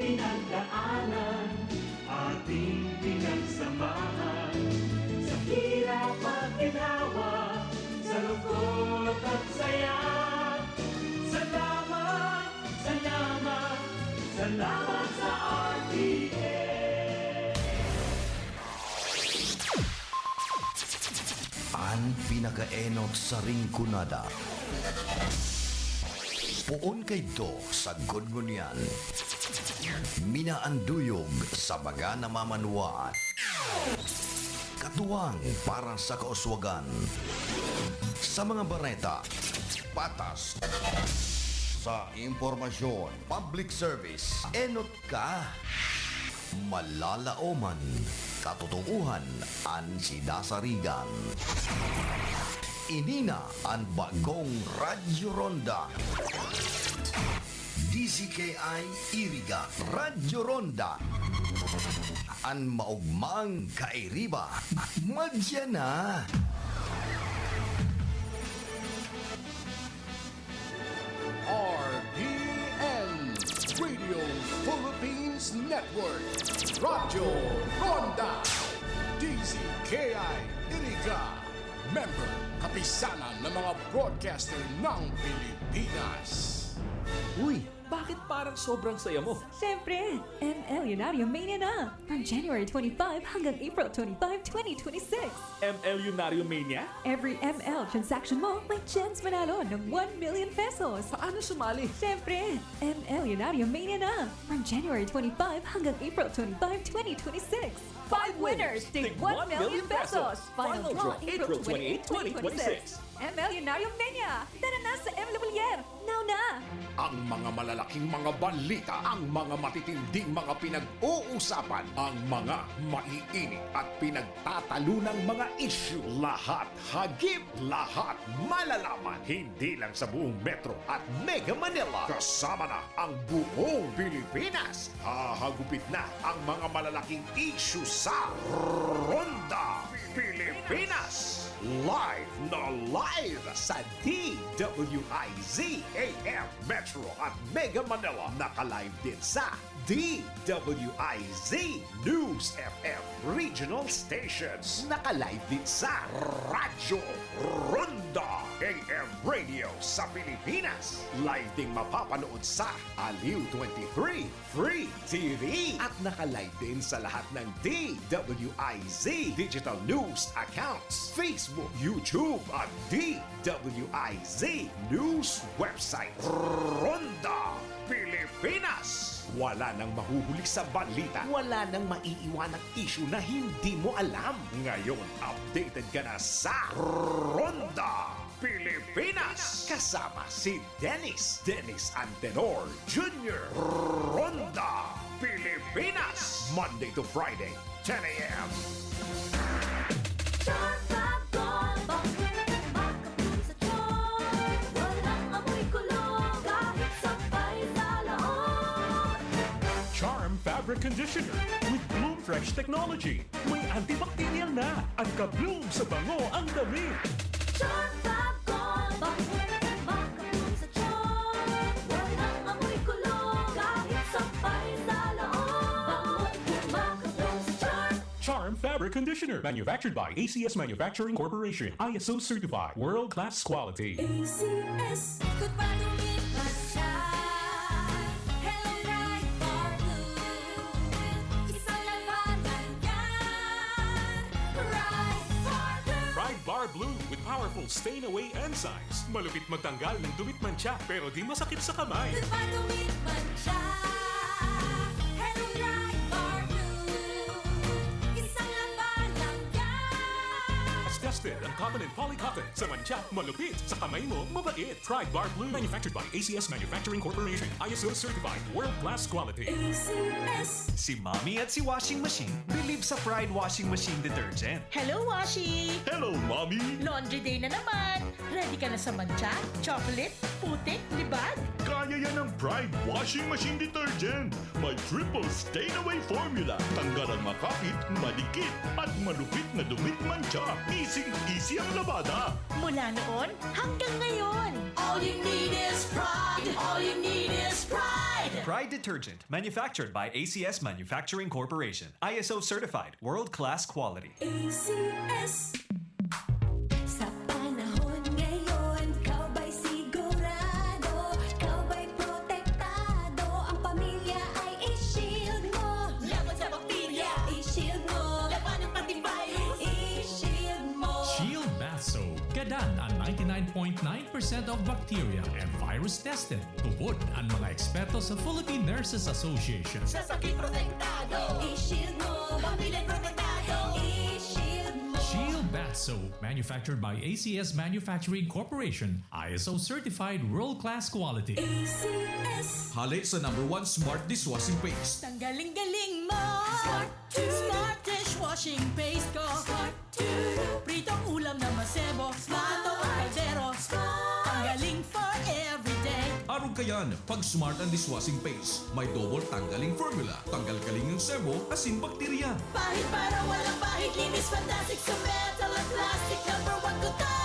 pinagdaanan, ating pinagsamahan. Sa hirap at ginhawa, sa lungkot at saya. Salamat, salamat, salamat sa RTN. Ang pinakaenot sa ringkunada. Puon kay do sa gudgunyan. Minaanduyog sa baga na mamanuan. Katuwang para sa kauswagan. Sa mga bareta, patas. Sa impormasyon, public service, enot ka. Malalaoman, katotohanan, ang sinasarigan. Inina ang bagong Radyo Ronda. DZKI Iriga Radyo Ronda. Ang maugmang kairiba. Madya na. RPN Radio Philippines Network Radyo Ronda DZKI Iriga Member Kapisanan ng mga broadcaster ng Pilipinas. Uy, bakit parang sobrang saya mo? Siyempre, ML Lunario Mania na! From January 25 hanggang April 25, 2026. ML Lunario Mania? Every ML transaction mo may chance manalo ng 1 million pesos. Paano sumali? Siyempre, ML Lunario Mania na! From January 25 hanggang April 25, 2026. 5 winners, take 1 million pesos! Final draw April 28, 2026. ML Lunario Mania! Tara na sa M. Lavalier! Now na! Ang mga malalaking mga balita, ang mga matitinding mga pinag-uusapan, ang mga maiinit at pinagtatalunang mga issue. Lahat hagip, lahat malalaman. Hindi lang sa buong Metro at Mega Manila. Kasama na ang buong Pilipinas. Hahagupit na ang mga malalaking issue sa Ronda Pilipinas. Live na live sa DWIZ AM Metro at Mega Manila. Naka-live din sa DWIZ News FM Regional Stations. Naka-live din sa Radyo Ronda AM Radio sa Pilipinas. Live ding mapapanood sa Aliw 23 Free TV. At naka-live din sa lahat ng DWIZ Digital News accounts, Facebook, YouTube at DWIZ News website. Ronda Pilipinas. Wala nang mahuhuli sa balita. Wala nang maiiwanang issue na hindi mo alam. Ngayon, updated ka na sa Ronda Pilipinas. Kasama si Dennis Antenor Jr. Ronda Pilipinas. Monday to Friday, 10 a.m. Charm Fabric Conditioner with Bloom Fresh Technology. May antibacterial na at ka-bloom sa bango ang damit. Charm Fab Gold, makabloom sa charm. Walang amoy kulong, kahit sabay sa loob. Makabloom sa charm. Charm Fabric Conditioner, manufactured by ACS Manufacturing Corporation. ISO certified, world-class quality. ACS, good pa dumit pa siya. Hello, Bright Bar Blue. Isang labanan yan. Bright Bar Blue. Pride Bar Blue with powerful stain-away enzymes. Malupit magtanggal ng dumit mancha pero di masakit sa kamay. Good pa dumit pa siya. Hello, Bright Bar Blue. Isang labanan yan. As tested ang cotton and polycotton. Sa mancha, malupit. Sa kamay mo, mabait. Pride Bar Blue, manufactured by ACS Manufacturing Corporation. ISO certified, world-class quality. ACS. Si Mommy at si Washing Machine believe sa Pride Washing Machine Detergent. Hello, Washi! Hello, Mommy! Laundry day na naman! Ready ka na sa mancha, chocolate, putik, libag? Kaya yan ng Pride Washing Machine Detergent. May triple stain-away formula. Tanggal ang makapit, malikit, at malupit na dumit mancha. Easy ang labada. Mula noon hanggang ngayon. All you need is pride. All you need is pride. Pride Detergent, manufactured by ACS Manufacturing Corporation. ISO certified, world-class quality. ACS. Sa panahon ngayon, kau ba'y sigurado? Kau ba'y protektado? Ang pamilya ay i-shield mo. Laban sa bakterya, i-shield mo. Laban ng antivirus, i-shield mo. Shield Bath Soap. Gadan ang 99.9% of bacteria and virus tested. Tubod ang mga eksperto sa Philippine Nurses Association. Sa sakit protektado, i-shield mo. Pamilya protektado, i-shield mo. Shield Bath Soap, manufactured by ACS Manufacturing Corporation, ISO certified world-class quality. ACS. Hali sa #1 Smart Dishwashing Paste. Tanggaling-galing mo. Smart to. Smart dishwashing paste ko. Smart to. Pritong ulam na masebo. Smart. Bato o kaldero. Smart. Tanggaling for everyday. Araw kayan, pag Smart ang Dishwashing Paste, may double tanggaling formula. Tanggal kaling ng sebo, asin bakterya. Pahit para walang pahit. Linis fantastic sa metal at plastic. #1 ko to.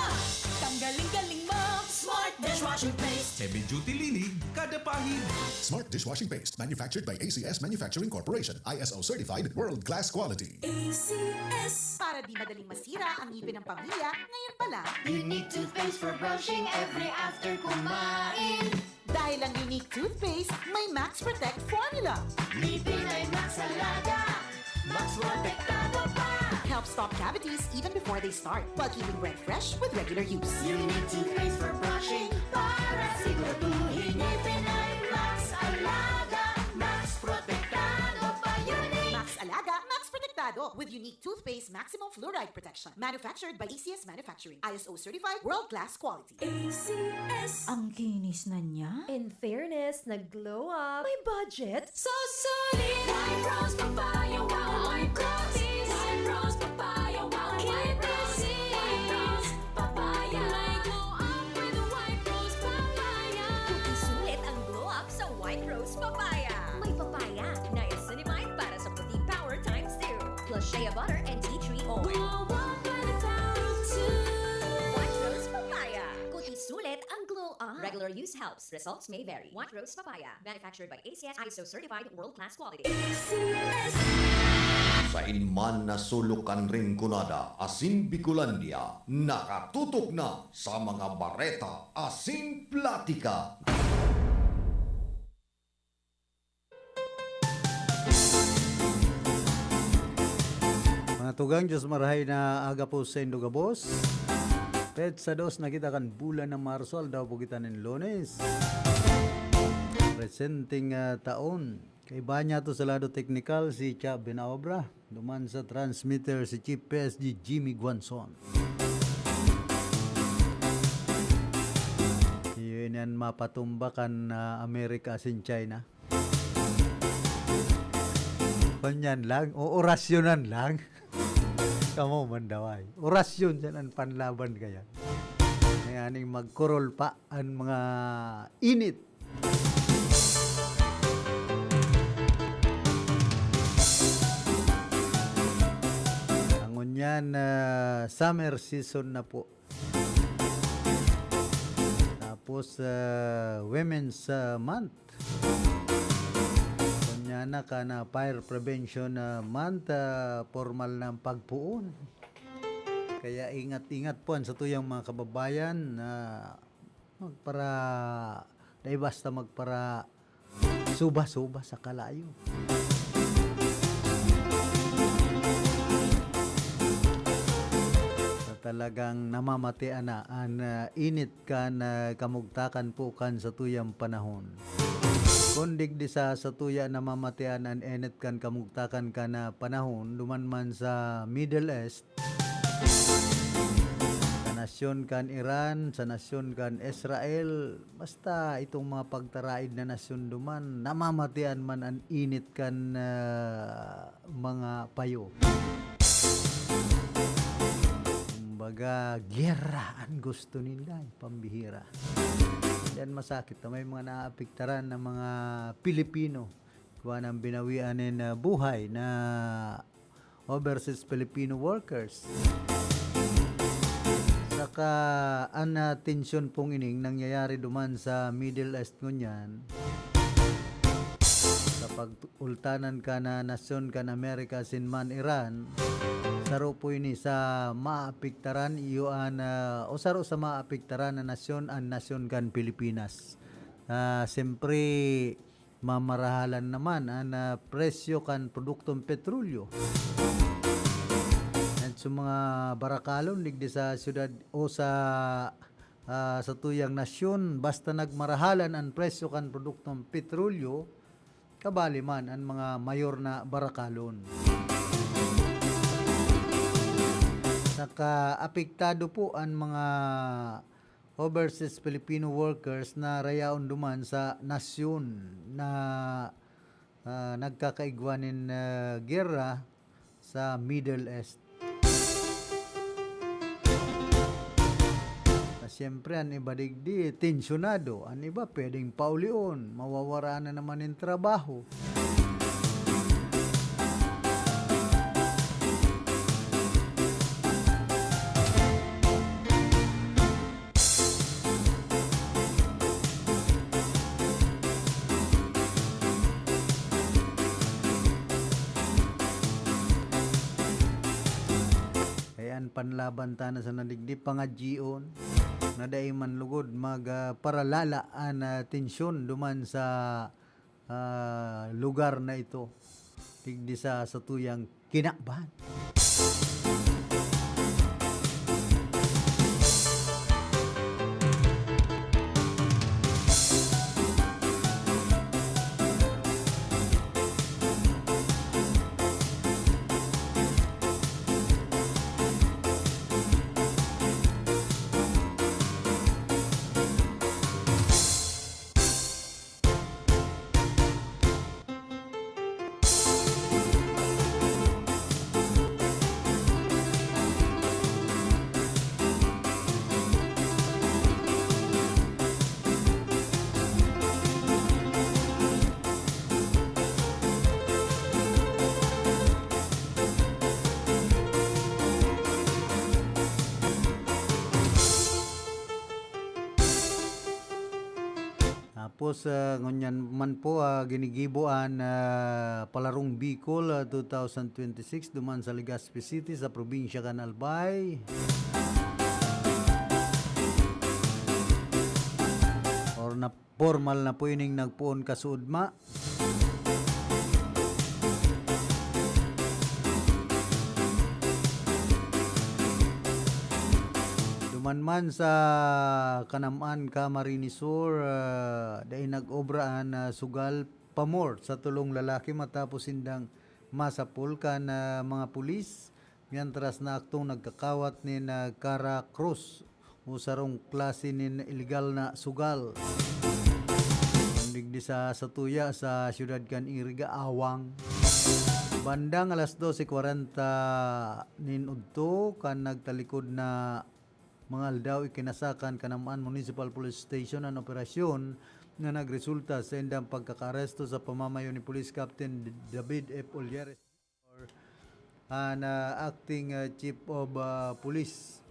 Tanggaling-galing mo. Smart dishwashing paste. Heavy duty linig, kada pahid. Smart Dishwashing Paste, manufactured by ACS Manufacturing Corporation. ISO certified, world-class quality. ACS. Para di madaling masira ang ngipin ng pamilya, ngayon pa lang. Unique toothpaste for brushing every after kumain. Dahil ang unique toothpaste, may Max Protect formula. Ngipin ay Max Alaga. Max protektado pa. Helps stop cavities even before they start, while keeping breath fresh with regular use. Unique toothpaste for brushing para siguraduhin ngipin ay Max Alaga. Max protektado pa. Unique. Max Alaga, Max Protectado with unique toothpaste maximum fluoride protection. Manufactured by ACS Manufacturing. ISO certified, world-class quality. ACS. Ang kinis na niya. In fairness, nag-glow up. May budget. So solid. White rose papaya, wow, white roses. White rose papaya, wow, white roses. White rose papaya. May glow up with white rose papaya. Sulit ang glow up sa White Rose Papaya. May papaya na niacinamide para sa puti power times 2. Plus shea butter and tea tree oil. Wow, wow, by the power of two. White Rose Papaya. Kuti sulit ang glow up. Regular use helps. Results may vary. White Rose Papaya. Manufactured by ACS ISO certified world-class quality. ACS. Sa inman na sulukan ring kunada, Asin Bicolandia, nakatutok na sa mga bareta, Asin Platika. Mga tugang, Diyos marahay na aga po sa Indogabos. Pet sa dos, nakita kan bulan ng Marso, daw po kita ng Lunes. Presenting taon. Kay Banya to sa lado technical, si Cha Benaobra. Duman sa transmitter, si Chief PSG Jimmy Guanzon. Yun yan mapatumbakan na Amerika sin China. Kanyan lang, o orasyonan lang. Kamu mandaway. Orasyon dyan ang panlaban kaya. Ngayaning magkurol pa ang mga init. Ang yan, summer season na po. Tapos, Women's Month. Kunyana ka na Fire Prevention Month, formal ng pagpuon. Kaya ingat-ingat po sa tuyang mga kababayan na magpara, dahil basta magpara suba-suba sa kalayo. Talagang namamatian na ang init ka na kamugtakan po kan sa tuyang panahon. Kundig di sa tuya namamatian ang init kan kamugtakan ka na panahon, duman man sa Middle East, sa nasyon kan Iran, sa nasyon kan Israel, basta itong mga pagtaraid na nasyon duman, namamatian man ang init kan mga payo. mag-gyera ang gusto nila, pambihira. Yan masakit na may mga naapektaran ng mga Pilipino kuha ng binawian ng buhay na overseas Filipino workers. Saka ang tensyon pong ining nangyayari duman sa Middle East ngunyan sa pag-ultanan ka na nasyon kan Amerika sinman Iran saro po ini sa maapektaran iyoan o saro sa maapektaran na nasyon ang nasyon kan Pilipinas. Siyempre mamarahalan naman ang presyo kan produktong petrolyo. At sa mga barakalon digdi sa syudad o sa tuyang nasyon basta nagmarahalan ang presyo kan produktong petrolyo kabali man ang mga mayor na barakalon. Saka apektado po ang mga overseas Filipino workers na rayaon duman sa nasyon na nagkakaigwanin gera sa Middle East. Siyempre, ang iba digdi, tensyonado. Ang iba, pwedeng paulion. Mawawaraan na naman yung trabaho. Ayan, panlaban tana sa nadigdi pangadjion. Na dahi man lugod paralala ang tensyon duman sa lugar na ito digdi sa tuyang Kinakban. Tapos ngunyan man po ginigiboan Palarong Bicol 2026 duman sa Legazpi City sa probinsya kan Albay. Or na formal na po ining nagpuon kasuudma. Man sa Kanaman Camarines Sur dahil nag-obraan sugal pamor sa tulong lalaki matapos sindang masapul kan mga pulis mientras na aktong nagkakawat ni Cara Cruz o sarong klase ni illegal na sugal digdi sa Satuya sa siyudad kan Iriga Awang. Bandang alas 12:40 nin udto kan nagtalikod na mga aldaw ikinasakan Kanaman Municipal Police Station ang operasyon na nagresulta sa indang pagkakaresto sa pamamayo ni Police Captain David F. Olyares and acting Chief of Police.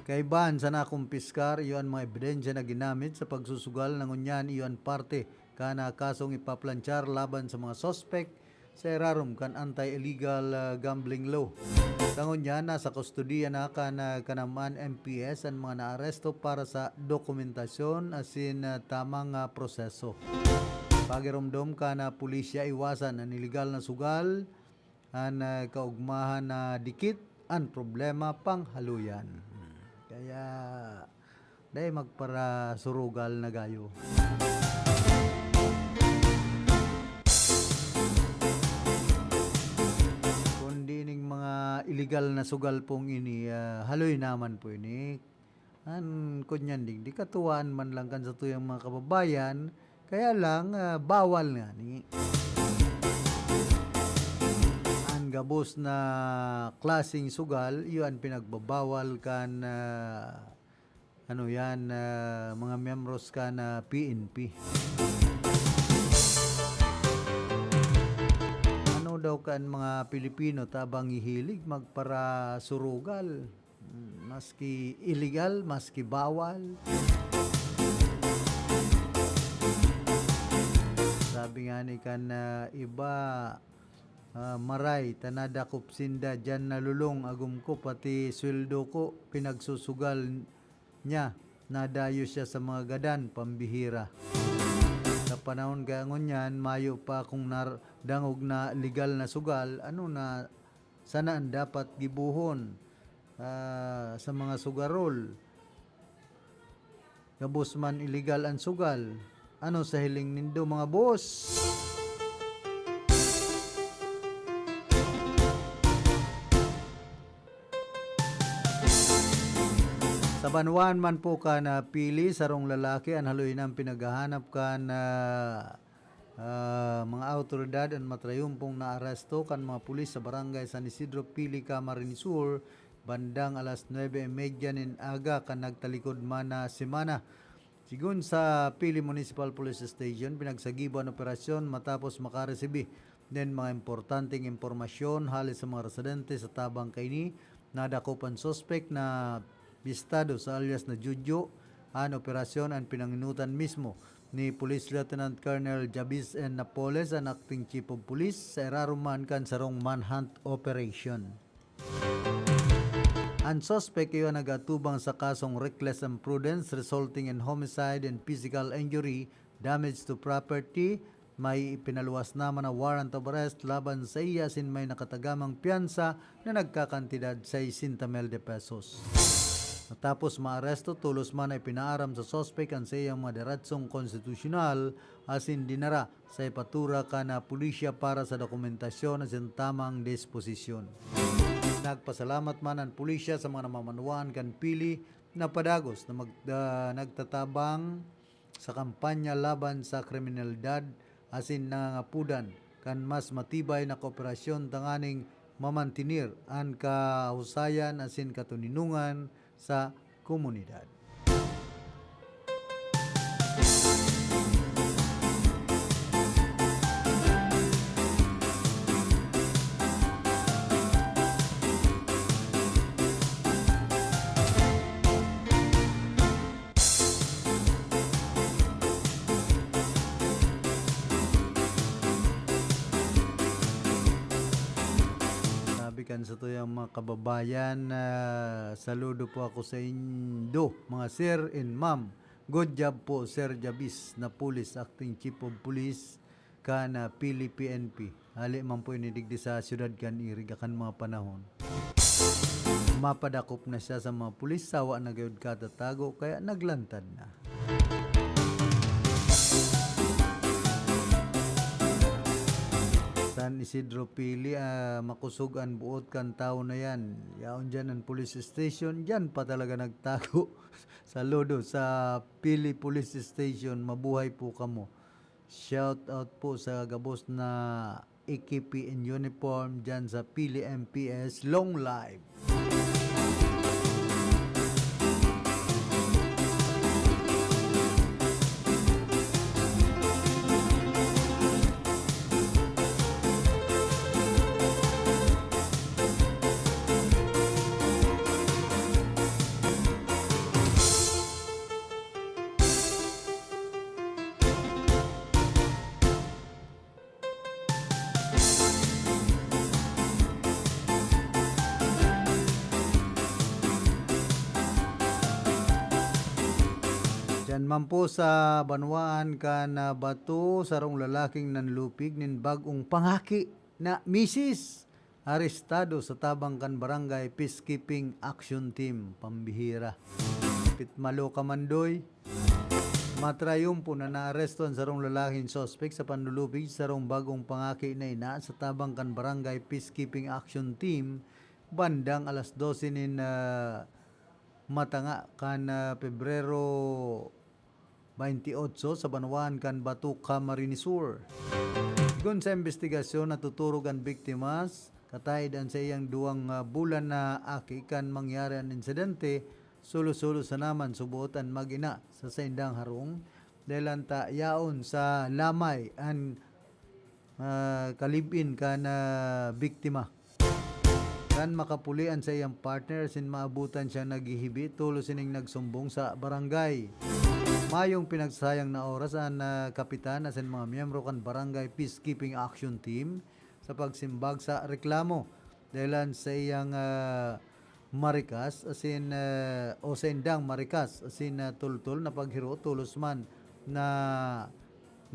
Kaibahan sa nakumpiskar iyon mga ebidensya na ginamit sa pagsusugal ng unyan iyon parte kana kasong ipaplanchar laban sa mga suspect sa irarum kan anti-illegal gambling law. Tangon niya nasa kustodiya na kan Kanaman MPS ang mga naaresto para sa dokumentasyon asin tamang proseso. Pagirumdom ka na pulisya iwasan ang illegal na sugal ang kaugmahan na dikit ang problema panghaluyan. Kaya dahil magpara surugal na gayo. Illegal na sugal pong ini haloy naman po ini an kunyan di katuwaan man lang kan sa tuyang mga kababayan kaya lang bawal nga ni an gabos na klasing sugal, yun pinagbabawal kan mga miyembros ka na PNP. Ano daw kan mga Pilipino tabang ihilig magpara surugal, maski illegal, maski bawal. Sabi nga ni kan iba, maray tanada kupsinda dyan nalulong agum ko pati sweldo ko pinagsusugal niya, nadayo siya sa mga gadan, pambihira. Sa panahon gangon yan, mayo pa kung dangog na legal na sugal, sana ang dapat gibuhon sa mga sugarol. Gabos man illegal ang sugal, ano sa hiling nindo mga boss? Sa banwan man po ka na pili sarong lalaki ang haluin ang pinaghahanap ka na mga autoridad ang matrayumpong na aresto kan mga pulis sa barangay San Isidro Pili, Camarines Sur bandang alas 9:30 nin aga kan nagtalikod man na semana. Sigun sa Pili Municipal Police Station, pinagsagiban operasyon matapos makaresibi din mga importanteng impormasyon halis sa mga residente sa tabang kaini. Nadakopan suspect na bistado sa alias na Judyo. Ang operasyon ang pinanginutan mismo ni Police Lieutenant Colonel Jabis N. Napoles, ang acting chief of police, sa iraruman kan sarong manhunt operation. Ang suspect ay nagatubang sa kasong reckless imprudence resulting in homicide and physical injury, damage to property. May ipinaluwas naman na warrant of arrest laban sa iya sin may nakatagamang piyansa na nagkakantidad 60,000 pesos. Matapos maaresto, tulos man ay pinaaram sa suspect ang sa iyang madiratsong konstitusyonal asin dinara sa ipatura ka na pulisya para sa dokumentasyon at tamang disposisyon. Nagpasalamat man ang pulisya sa mga namamanuan kan Pili na padagos na nagtatabang sa kampanya laban sa kriminalidad asin nangapudan kan mas matibay na kooperasyon tanganing mamantinir ang kahusayan asin katuninungan sa komunidad. Sa tuyang mga kababayan, saludo po ako sa indo, mga sir and ma'am. Good job po, Sir Jabis na Police, Acting Chief of Police ka na Pili PNP. Hali man po inidigdi sa syudad kan Iriga kan mga panahon. Mapadakop na siya sa mga pulis, sawa na gayud katatago, kaya naglantad na. San Isidro Pili, makusog ang buot kan tao na yan. Yaon dyan ang police station, dyan pa talaga nagtago. Saludo sa Pili Police Station, mabuhay po kamo. Shout out po sa gabos na AKP in uniform dyan sa Pili MPS, long live. Yan man po sa Banwaan ka na bato sarong lalaking nanlupig nin bagong pangaki na misis arestado sa Tabangkan Barangay Peacekeeping Action Team, pambihira. Pitmalo Kamandoy, matrayong po na naaresto ang sarong lalaking suspect sa panlulupig sarong bagong pangaki na ina sa Tabangkan Barangay Peacekeeping Action Team bandang alas 12 nin matanga kan Pebrero 28 sa Banwaan kan Batu, Camarines Sur. Gun sa investigasyon, natuturog ang biktimas Kataydan sa iyang duwang bulan na aki kan mangyari ang insidente, sulo-sulo sa naman subutan magina sa saindang harong dahil anta yaon sa lamay ang kalibin kan biktima. Kan makapulian sa iyang partner sin maabutan siya naghihibi tulo sining nagsumbong sa barangay. Mayong pinagsayang na oras ang kapitan asin mga miyembro kan barangay peacekeeping action team sa pagsimbag sa reklamo dahilan sa iyang marikas asin o sa indang marikas asin tultul na paghiro tulos man na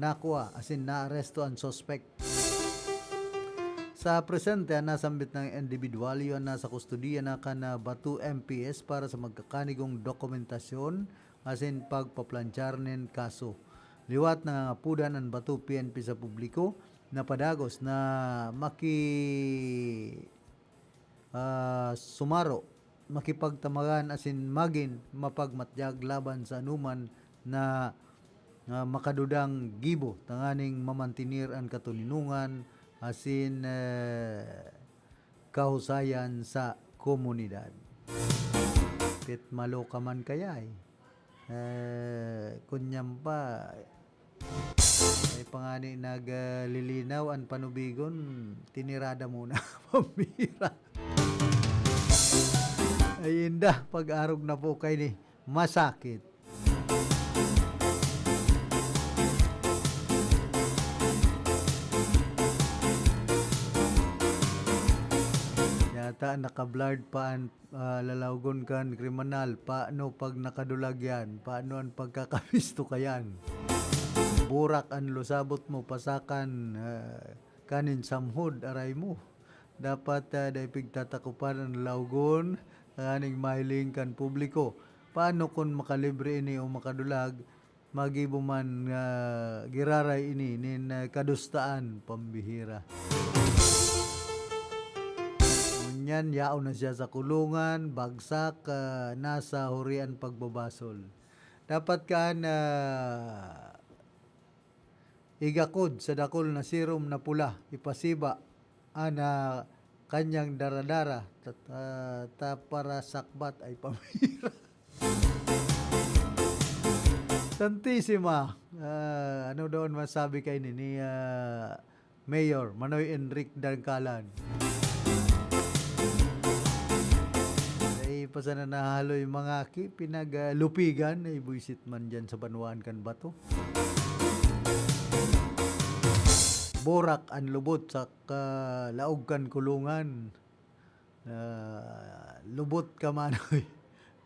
nakuha asin naaresto ang suspect. Sa presente nasambit ng individual yun nasa kustodiya na kan Batu MPS para sa magkakanigong dokumentasyon asin pagpaplanchar nin kaso. Liwat na pudan ang Batu PNP sa publiko na padagos na sumaro makipagtamagan asin magin mapagmatyag laban sa anuman na makadudang gibo tanganing mamantinir ang katuninungan asin kahusayan sa komunidad. Pit malo ka man kaya kunyam pa ay pangani naglilinaw ang panubigon tinirada muna pambira ay indah pag-arog na po kay ni masakit. Yata naka-blurred pa ang lalawgon kan kriminal. Paano pag nakadulag yan? Paano ang pagkakapisto kayan? Burak ang lusabot mo, pasakan kanin samhod, aray mo. Dapat daipig tatakupan ang lalawgon, kaning mahiling kan publiko. Paano kung makalibre ini o makadulag, magibo man giraray ini nin kadustaan pambihira. Yan, yaon na siya sa kulungan, bagsak, nasa hurian pagbabasol. Dapat kan igakod sa dakol na serum na pula, ipasiba, ana kanyang daradara, para sakbat ay pamira. Santisima, ano doon masabi kay ni Mayor Manoy Enrique Dangkalan. Pasana nahalo yung mga pinaglupigan ay buisit man dyan sa Banuan kan Bato. Borak ang lubot sa laog kan kulungan. Lubot ka manoy.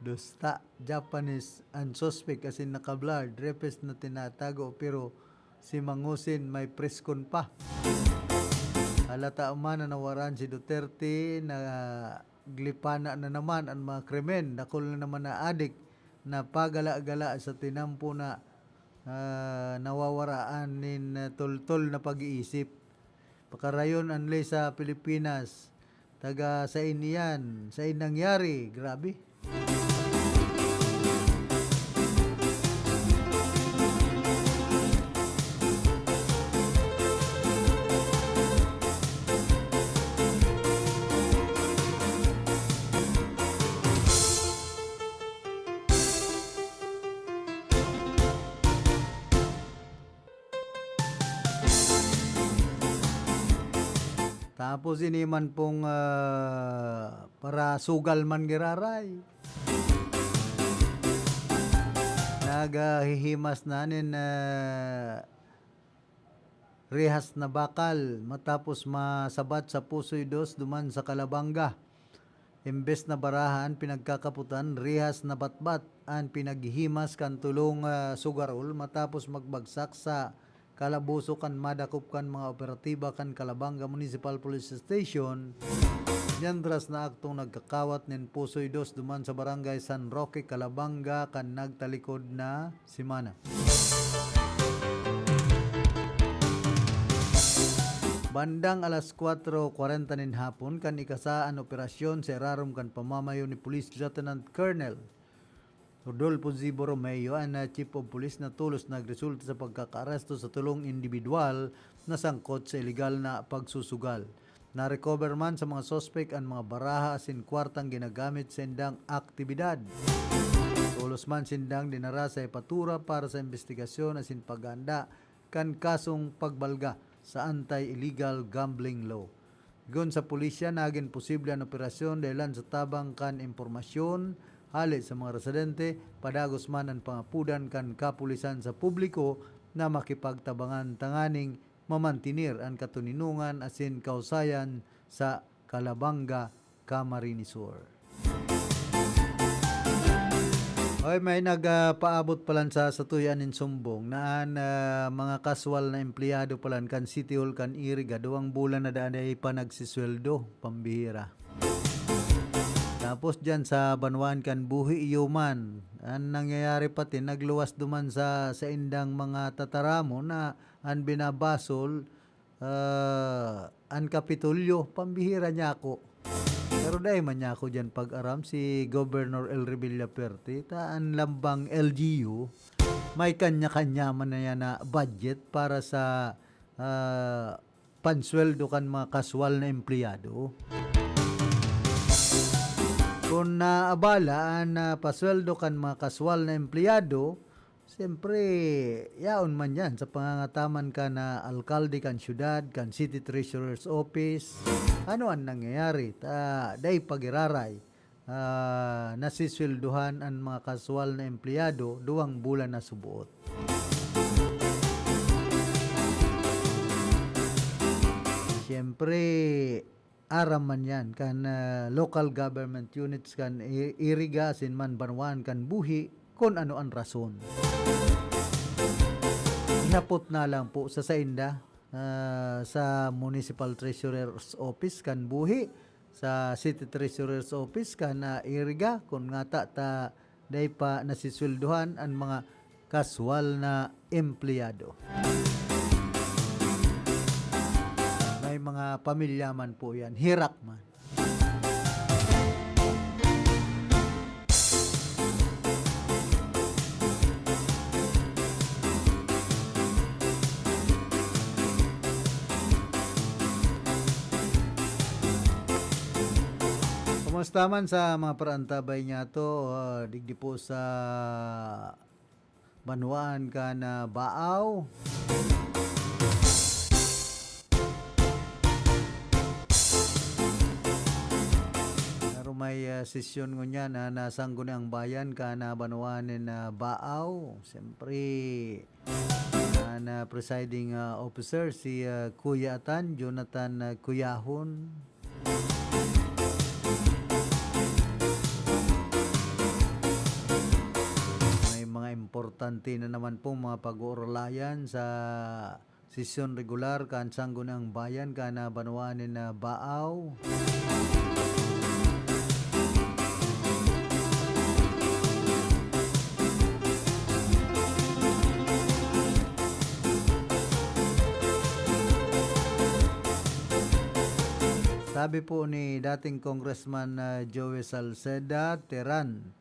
Dusta, Japanese and suspect kasi naka-blurred. Repes na tinatago pero si Mangusin may preskon pa. Halata man na nawaran si Duterte na glipana na naman ang mga krimen. Dakol na naman na adik na pagala-gala sa tinampo na nawawaraan nin tultol na pag-iisip. Pakarayon anlay sa Pilipinas. Taga sa iniyan, sa inangyari. Grabe. Tapos ini man pong para sugal man giraray. Nagahihimas nanin rehas na bakal matapos masabat sa Pusoy Dos duman sa Kalabanga. Imbes na barahan pinagkakaputan rehas na batbat ang pinaghihimas kan tulong sugarol matapos magbagsak sa Kalabuso kan madakop kan mga operatiba kan Kalabanga Municipal Police Station. Nyandras na aktong nagkakawat nin Pusoy Dos duman sa barangay San Roque, Kalabanga kan nagtalikod na simana. Bandang alas 4:40 nin hapon kan ikasaan operasyon sa irarom kan pamamayo ni Police Lieutenant Colonel Rodolfo Z. Borromeo ang Chief of Police na tulos nagresulta sa pagkakaaresto sa tulong individual na sangkot sa illegal na pagsusugal. Na-recover man sa mga sospek ang mga baraha asin kwartang ginagamit sa indang aktibidad. Tulos man sindang dinara sa ipatura para sa investigasyon asin paganda kan kasong pagbalga sa anti-illegal gambling law. Gun sa pulisya naging posible ang operasyon dahilan sa tabang kan impormasyon hali sa mga residente padagos man ang pangapudan kan kapulisan sa publiko na makipagtabangan tanganing mamantinir ang katuninungan asin kausayan sa Calabanga, Camarines Sur. Oy, may nagpaabot palan sa satuyan in Sumbong naan mga kaswal na empleyado palan kan City Hall kan Iriga 2 bulan na daan ay pa nagsisweldo pambihira. Tapos dyan sa Banwan kan Buhi Iyuman, ang nangyayari pati nagluwas duman sa indang mga tataramo na ang binabasol ang Kapitolyo, pambihira niya ako. Pero dahil man niya ako dyan pag-aram si Governor El Revilla Perti, taan lambang LGU, may kanya-kanya man na yan na budget para sa pansweldo kan mga kaswal na empleyado. Kung naabala na pasweldo kan mga kaswal na empleyado, siyempre, yaon man yan sa pangangataman ka na alkalde kan syudad, kan city treasurer's office. Ano ang nangyayari? Day pagiraray, nasiswelduhan ang mga kaswal na empleyado 2 bulan na subuot. Siyempre, aram man yan kan local government units kan Iriga, Sinman, Banwan kan Buhi kung ano ang rason. Ihapot na lang po sa Sainda sa Municipal Treasurer's Office kan Buhi, sa City Treasurer's Office kan Iriga kung nga ta day pa nasiswelduhan ang mga kaswal na empleyado. May mga pamilya man po yan, hirak man. Kumusta man sa mga parantabay niya to, digdi po sa Banwaan ka na Baaw. May sesyon ko niya na nasanggo na ang bayan ka na Banwanin na Baaw. Siyempre, na presiding officer si Kuya Atan, Jonathan Kuyahon. May mga importante na naman pong mga pag-uurlayan sa sesyon regular kan sanggo na ang bayan ka na Banwanin na Baaw. Sabi po ni dating Congressman Joey Salceda, Teran,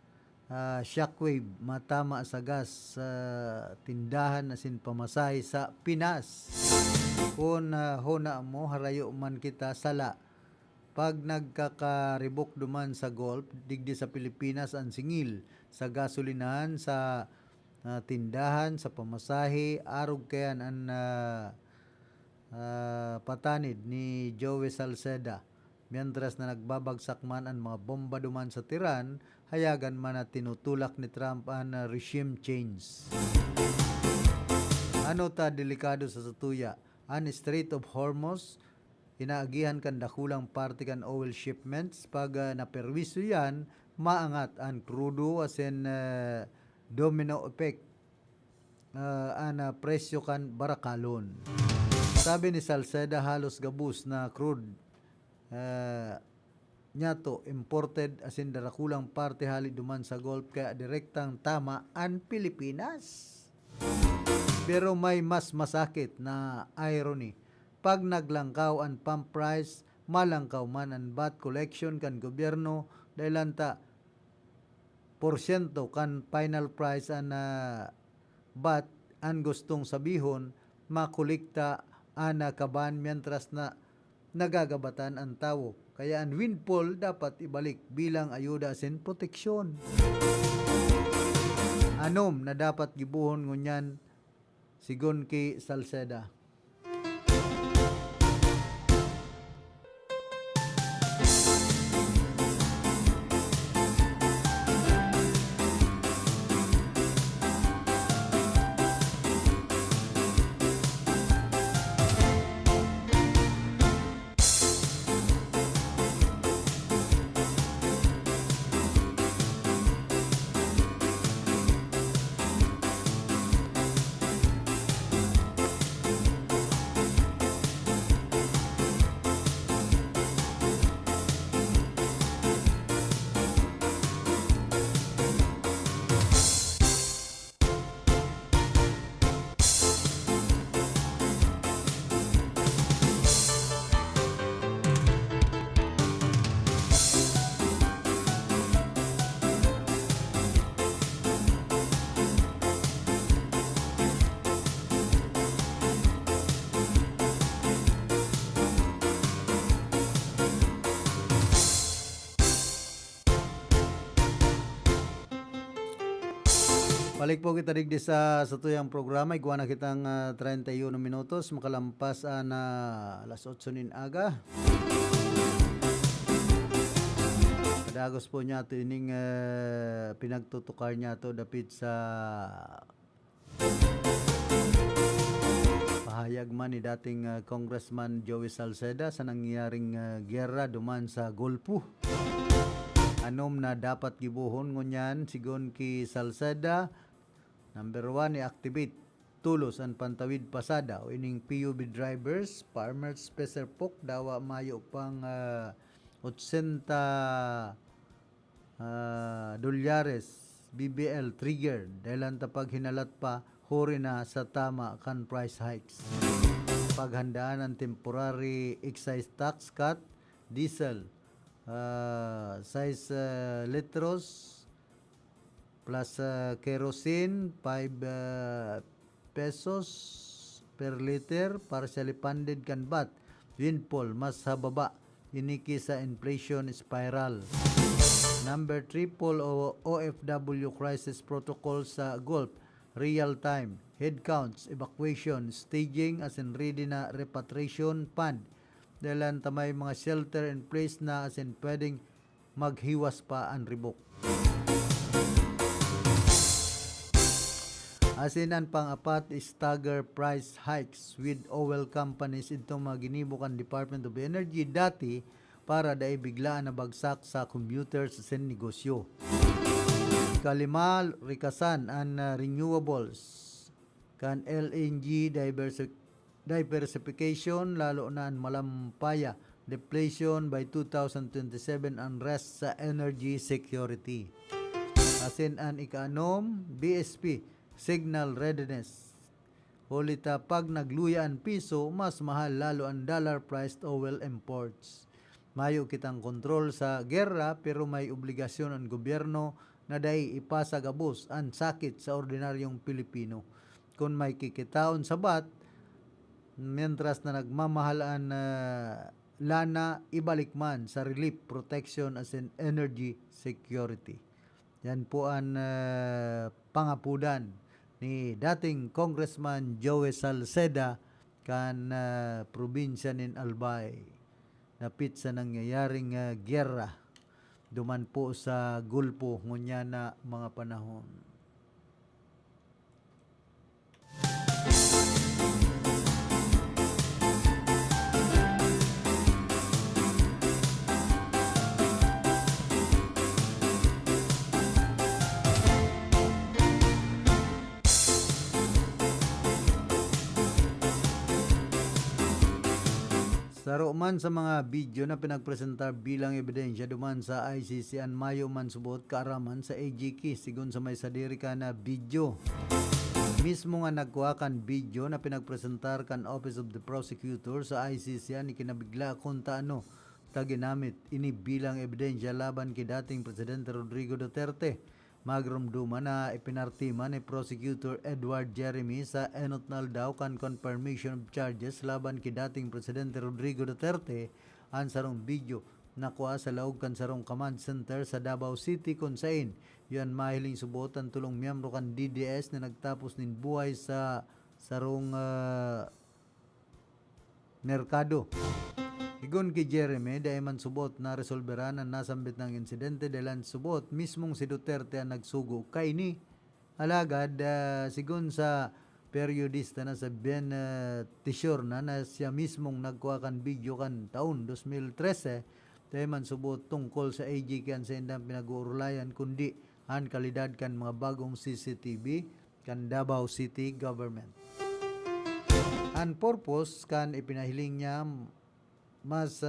shockwave matama sa gas sa tindahan na sinpamasay sa Pinas. Kung huna mo, harayo man kita sala. Pag nagkakaribok duman sa golf, digdi sa Pilipinas ang singil sa gasolinahan, sa tindahan, sa pamasahe, arog kayan ang patanid ni Joey Salceda. Mientras na nagbabagsak man ang mga bomba duman sa Tiran, hayagan man na tinutulak ni Trump ang regime change. Ano ta delikado sa satuya? Ang Strait of Hormuz, inaagihan kan dakulang parte kan oil shipments. Pag naperwiso yan, maangat ang crudo as in domino effect. Ang presyo kan barakalon. Sabi ni Salceda, halos gabus na crude nyato imported as in darakulang parte hali duman sa Gulf kaya direktang tama ang Pilipinas. Pero may mas masakit na irony. Pag naglangkaw ang pump price, malangkaw man ang VAT collection kan gobyerno dahil lanta porsyento kan final price ang VAT ang gustong sabihon makulikta ana kaban mientras na nagagabatan ang tao. Kaya ang windfall dapat ibalik bilang ayuda sin proteksyon. Anom na dapat gibuhon ngunyan sigon kay Salceda. Balik po kita digdi sa tuyang programa. Iguan na kitang 31 minutos. Makalampas na alas 8 nin aga. Kadagos po niya ito ining pinagtutukar niya ito dapit sa pahayag man ni dating Congressman Joey Salceda sa nangyaring giyera duman sa Golpo. Anom na dapat gibuhon ngunyan sigon ki Salceda. Number 1, i-activate tulos ang pantawid pasada o ining PUB drivers, farmers, peserpok, dawa mayo pang 80 dolyares BBL trigger dahil tapag hinalat pa huri na sa tama kan price hikes. Paghandaan ng temporary excise tax cut, diesel, 6 litros, plus kerosene 5 pesos per liter, partially funded kan bat windfall mas hababa iniki sa inflation spiral. Number 3, OFW crisis protocol sa Gulf, real time head counts, evacuation, staging as in ready na repatriation fund. Dahil tamay mga shelter in place na as in pwedeng maghiwas pa ang ribok. Asinan pang-apat is stagger price hikes with oil companies itong mga ginibukan Department of Energy dati para dai biglaan na bagsak sa computers sa negosyo. Kalima, rikasan ang renewables kan LNG diversification lalo na ang malampaya deflation by 2027 ang rest sa energy security. Asin ang ika-6, BSP signal readiness. Hulita pag nagluya ang piso, mas mahal lalo ang dollar-priced oil imports. Mayo kitang kontrol sa gera pero may obligasyon ang gobyerno na dai ipasa gabos ang sakit sa ordinaryong Pilipino. Kung may kikitaon sa bat, mientras na nagmamahal ang lana, ibalik man sa relief protection as in energy security. Yan po ang pangapudan ni dating Congressman Joey Salceda kan probinsya nin Albay napit sa nangyayaring giyera duman po sa Gulpo ngunya na mga panahon. Saro man sa mga video na pinagpresentar bilang ebidensya duman sa ICC an mayo man subot kaaraman sa AGK sigon sa may sadiri ka na video. Mismo nga nagkuha kan video na pinagpresentar kan Office of the Prosecutor sa ICC ni kinabigla kung taano ta ginamit ini bilang ebidensya laban kay dating Presidente Rodrigo Duterte Magrumduman na ipinartima ni Prosecutor Edward Jeremy sa enotnal daw kan confirmation of charges laban kay dating Presidente Rodrigo Duterte ang sarong video nakuha sa laog kan sarong command center sa Davao City kung saan yan mahiling subot ang tulong miyembro kan DDS na nagtapos nin buhay sa sarong merkado. Igon kay Jeremy, dahil man subot na resolveran ang nasambit ng insidente dahil subot mismong si Duterte ang nagsugo kay ni. Alagad, sigon sa periodista na sa Ben Tishorna na siya mismong nagkuha kan video kan taon 2013, dahil man subot tungkol sa AG kan sa indang pinag-uurulayan kundi ang kalidad kan mga bagong CCTV kan Davao City government. Ang purpose kan ipinahiling niya mas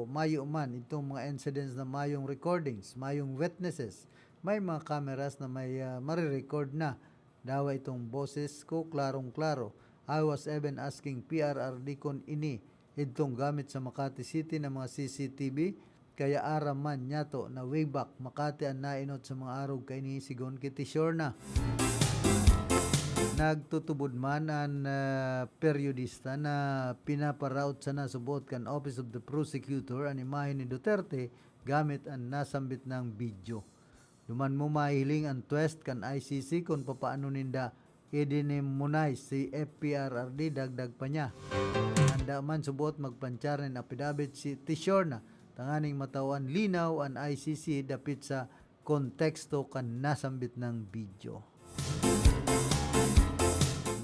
mayo man itong mga incidents na mayong recordings, mayong witnesses, may mga cameras na may marirecord na dawa itong boses ko klarong-klaro. I was even asking PRRD kung ini itong gamit sa Makati City na mga CCTV kaya aram man nyato na way back Makati ang nainot sa mga arog kay ni sigon kiti sure na. Nagtutubod man ang periodista na pinaparaut sa nasubot kan Office of the Prosecutor ang imahe ni Duterte gamit ang nasambit ng video. Duman mo mahiling ang twist kan ICC kung papaano ninda i-demonetize si FPRRD dagdag pa niya. Handa man subot magpantsaran affidavit si Tishorna tanganing matawan linaw ang ICC dapit sa konteksto kan nasambit ng video.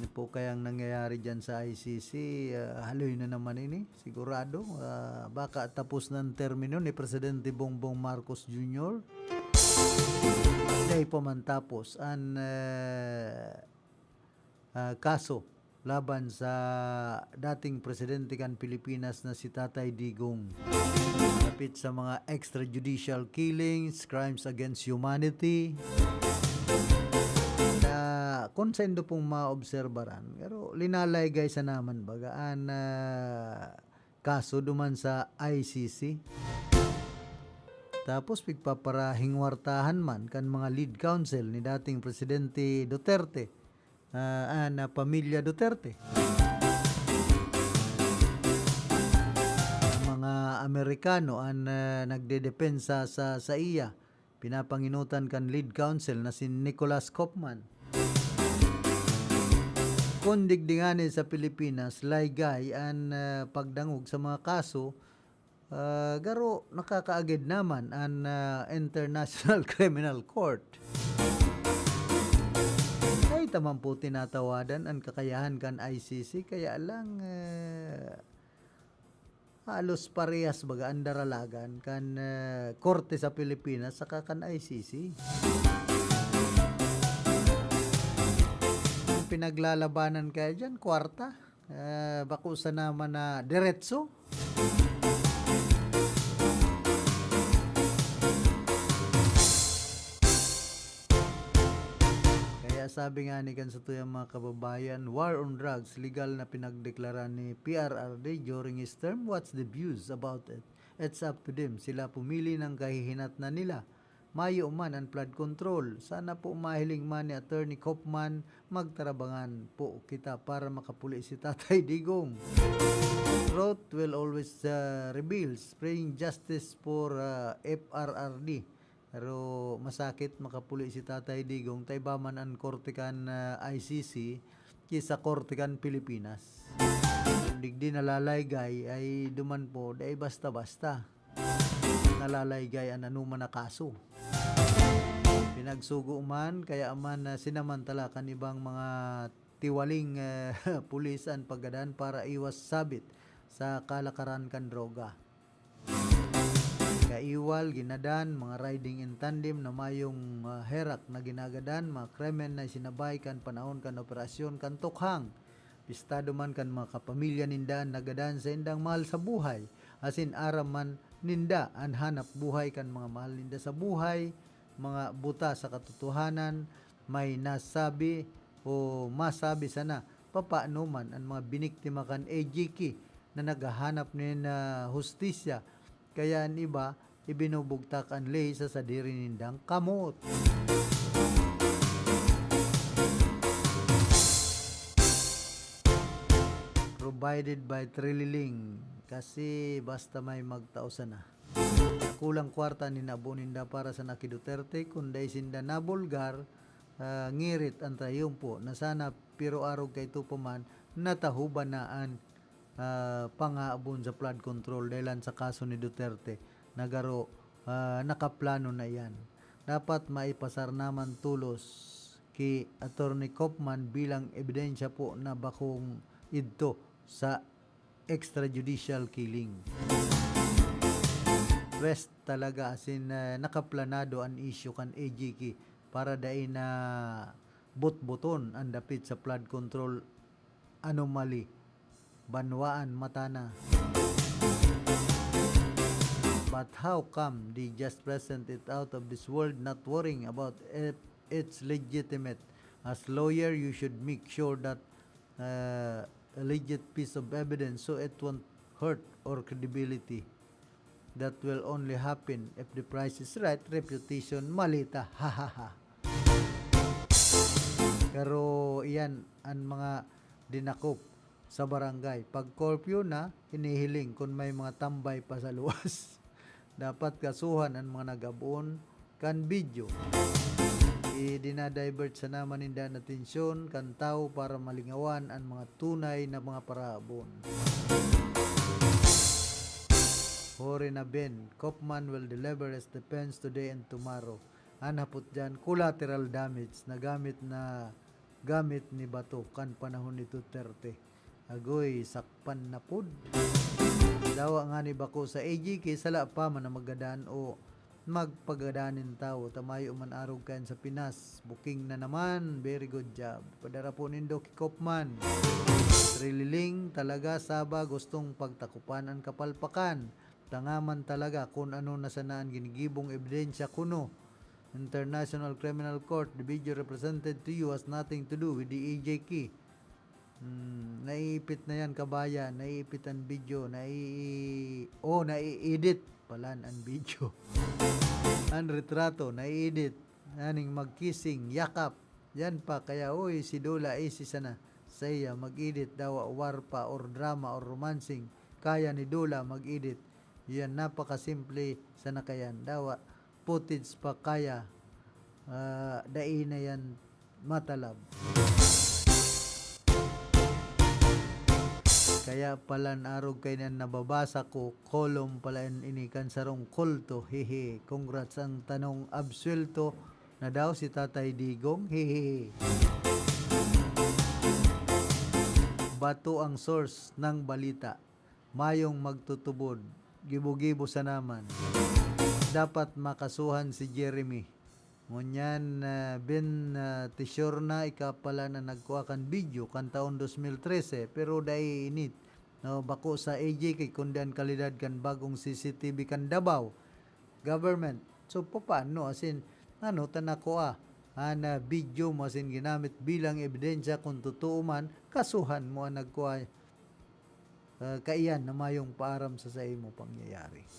Po kayang nangyayari dyan sa ICC, haloy na naman ini, sigurado. Baka tapos ng termino ni Presidente Bongbong Marcos Jr. Dahil pa man tapos ang kaso laban sa dating Presidente kan Pilipinas na si Tatay Digong. Kapit sa mga extrajudicial killings, crimes against humanity, konsendo pong maobserbaran pero linalay guys sa naman bagaan kaso duman sa ICC tapos pigpaparahing wartahan man kan mga lead counsel ni dating Presidente Duterte na pamilya Duterte mga Amerikano ang nagdedepensa sa iya pinapanginutan kan lead counsel na si Nicholas Kopman. Kung digdingani sa Pilipinas, laygay ang pagdangog sa mga kaso, garo nakakaagid naman ang International Criminal Court. Ay tamang po tinatawadan ang kakayahan kan ICC, kaya lang halos parehas baga ang daralagan kan korte sa Pilipinas saka kan ICC. Pinaglalabanan kaya dyan, kwarta. Bakusa naman na diretso. Kaya sabi nga ni kan sa tuyang mga kababayan, war on drugs, legal na pinagdeklara ni PRRD during his term. What's the views about it? It's up to them. Sila pumili ng kahihinat na nila. Mayo man ang flood control. Sana po mahiling man ni Attorney Kopman magtarabangan po kita para makapuli si Tatay Digong. Truth will always reveal. Praying justice for FRRD. Pero masakit makapuli si Tatay Digong. Tayba man ang korte kan ICC kisa korte kan Pilipinas. Digdi nalalaygay ay duman po dahil basta-basta. Nalalaygay ang anuman na kaso. Pinagsugo man kaya man sinamantala kan ibang mga tiwaling pulisan paggadaan para iwas sabit sa kalakaran kan droga. Kaiwal ginadan mga riding in tandem na mayong herak na ginagadan mga krimen na sinabay kan panahon kan operasyon kan tukhang. Pistado man kan mga kapamilya nindan nagadan sa indang mahal sa buhay. Asin aram man ninda ang hanap buhay kan mga mahal ninda sa buhay, mga buta sa katotohanan, may nasabi o masabi sana papaano man ang mga biniktima kan AJK na naghahanap nin hustisya. Kaya ang iba ibinubugtak ang lay sa sadiri nindang kamot. Provided by Trililing kasi basta may magtausan na. Kulang kwarta ni nabuninda para sa Naki Duterte kunday sinda na bulgar ngirit ang trayumpo na sana pero arog kay tupaman natahuban na ang pangaabon sa flood control dahil sa kaso ni Duterte nagaro nakaplano na yan. Dapat maipasar naman tulos kay Attorney Kopman bilang ebidensya po na bakong ito sa extrajudicial killing. Rest talaga as in nakaplanado ang issue kan AGK para dahil na bot-boton ang dapit sa flood control anomaly banwaan matana. But how come they just present it out of this world not worrying about if it's legitimate? As lawyer, you should make sure that a legit piece of evidence so it won't hurt or credibility. That will only happen if the price is right, reputation malita. Ha ha ha. Pero iyan ang mga dinakop sa barangay. Pag curfew na, hinihiling kung may mga tambay pa sa luwas. Dapat kasuhan ang mga nagabuon kan video. Dinadivert sa naman ninda na tensyon kan tao para malingawan ang mga tunay na mga parahabon. Hore na Ben, Kopman will deliver his defense today and tomorrow. Anapot dyan, collateral damage na gamit ni Bato kan panahon ni Duterte. Agoy, sakpan na pud. Dawa nga ni Bako sa AGK, sala pa man na magadaan o magpagadanin tao. Tamayo man arog kayan sa Pinas. Booking na naman. Very good job. Padara po nindo ki Kopman. Trililing talaga Saba gustong pagtakupan ang kapalpakan. Tangaman talaga kung ano nasanaan ginigibong ebidensya kuno. International Criminal Court, the video represented to you has nothing to do with the AJK. Naiipit na yan kabayan, naiipit ang video, nai-edit palan ang video. Ang retrato, nai-edit, aning magkissing, yakap, yan pa, kaya si Dula si sana, saya mag-edit daw war pa or drama or romancing, kaya ni Dula mag-edit, yan napakasimple sa nakayan, daw footage pa kaya, dai na yan matalab. Kaya pala arog kay na nababasa ko, kolom pala inikan sarong kulto, hehe. Congrats ang tanong absuelto na daw si Tatay Digong, hehe. Bato ang source ng balita, mayong magtutubod, gibo-gibo sa naman. Dapat makasuhan si Jeremy. Ngunyan, Ben Tishore na ikapala na nagkuha kan video kan taon 2013 pero dahil init no, bako sa AJK kundan kalidad kan bagong CCTV kan Davao government. So paano asin tanako na video mo asin ginamit bilang ebidensya kung totoo man kasuhan mo ang nagkuha kaiyan na mayong paaram sa imo pangyayari.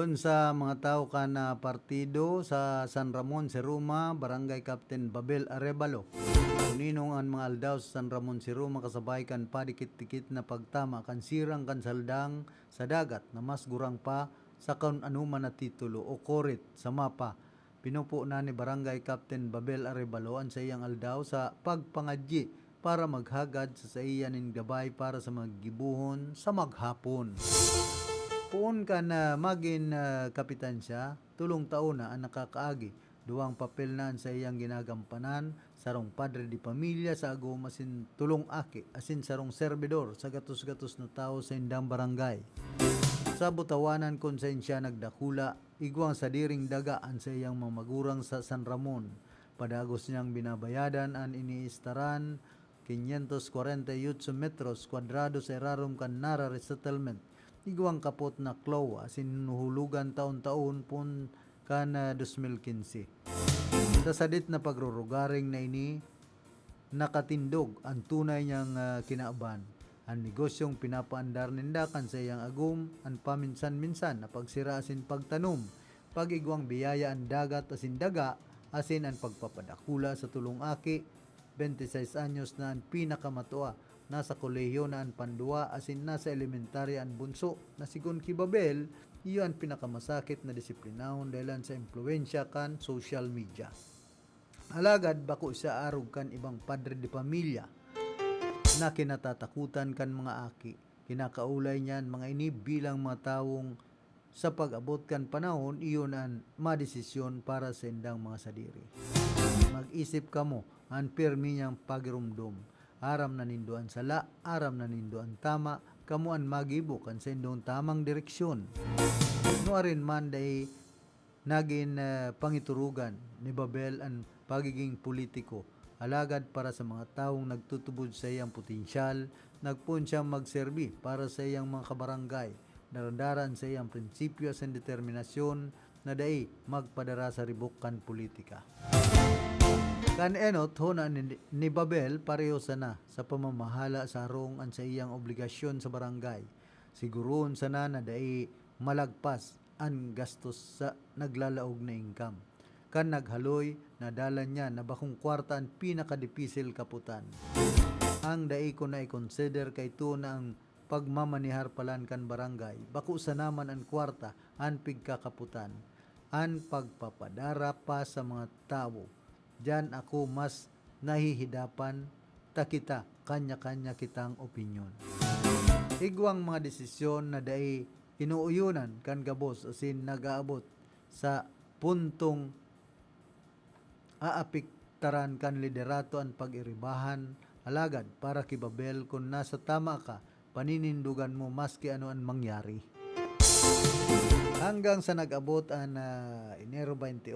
Doon sa mga tao kan na partido sa San Ramon, Siruma, Barangay Captain Babel Arevalo. Kuninong ang mga aldaw sa San Ramon, Siruma kasabay kan padikit-dikit na pagtama kan sirang kan saldang sa dagat na mas gurang pa sa kan anuman na titulo o korit sa mapa. Pinupo na ni Barangay Captain Babel Arevalo ang sa iyang aldaw sa pagpangadyi para maghagad sa iyan ning gabay para sa maggibuhon sa maghapon. Puon ka na maging kapitan siya, tulong taon na ang nakakaagi. Duwang papel na sa iyang ginagampanan, sarong padre di pamilya sa agum asin tulong aki, asin sarong servidor sa gatos-gatos na tao sa indang barangay. Sa butawanan konsensya nagdakula, igwang sa diring dagaan sa iyang mga magurang sa San Ramon. Padagos niyang binabayadan ang iniistaran 548 metros kwadrado sa Erarum Canara Resettlement. Igwang kapot na klowa sinuhulugan taon-taon pun kan 2015. Sa sadit na pagrurugaring na ini, nakatindog ang tunay niyang kinaaban. Ang negosyong pinapaandar nindakan sa iyang agum, ang paminsan-minsan na pagsira asin pagtanom, pag-igwang biyaya ang dagat asin daga, asin ang pagpapadakula sa tulong aki, 26 anyos na ang pinakamatua, nasa kolehiyo na ang pandua asin nasa elementarya ang bunso na sigon kibabel, iyo ang pinakamasakit na disiplinahon dahil sa impluensya kan social media. Alagad bako siya arog kan ibang padre de pamilya na kinatatakutan kan mga aki. Kinakaulay niyan mga ini bilang mga taong sa pag-abot kan panahon iyon ang madesisyon para sa indang mga sadiri. Mag-isip kamo ang pirmi niyang pagirumdum. Aram na ninduan sala, aram na ninduan tama, kamuan magibok ang sa indong tamang direksyon. Nuarin man day naging pangiturugan ni Babel ang pagiging politiko. Alagad para sa mga taong nagtutubod sa iyang potensyal, nagpun siyang magserbi para sa iyang mga kabarangay. Darandaran sa iyang prinsipyo at determinasyon na day magpadara sa ribukkan politika. Kan enot hona ni Babel pareho sana sa pamamahala sa arong ang sa iyang obligasyon sa barangay. Siguroon sana na dai malagpas ang gastos sa naglalaog na income. Kan naghaloy na dala niya na bakong kwarta ang pinakadipisil kaputan. Ang dai ko na i-consider kay ito na ang pagmamanihar palan kan barangay. Bako sa naman ang kwarta ang pigkakaputan. Ang pagpapadara pa sa mga tao. Diyan ako mas nahihidapan ta kita kanya-kanya kitang opinyon. Igwang mga desisyon na dai inuuyunan kan gabos asin nagaabot sa puntong aapiktaran kan liderato ang pag-iribahan alagad para kibabel kung nasa tama ka paninindugan mo maski ano ang mangyari. Hanggang sa nag-abot ang Enero 28,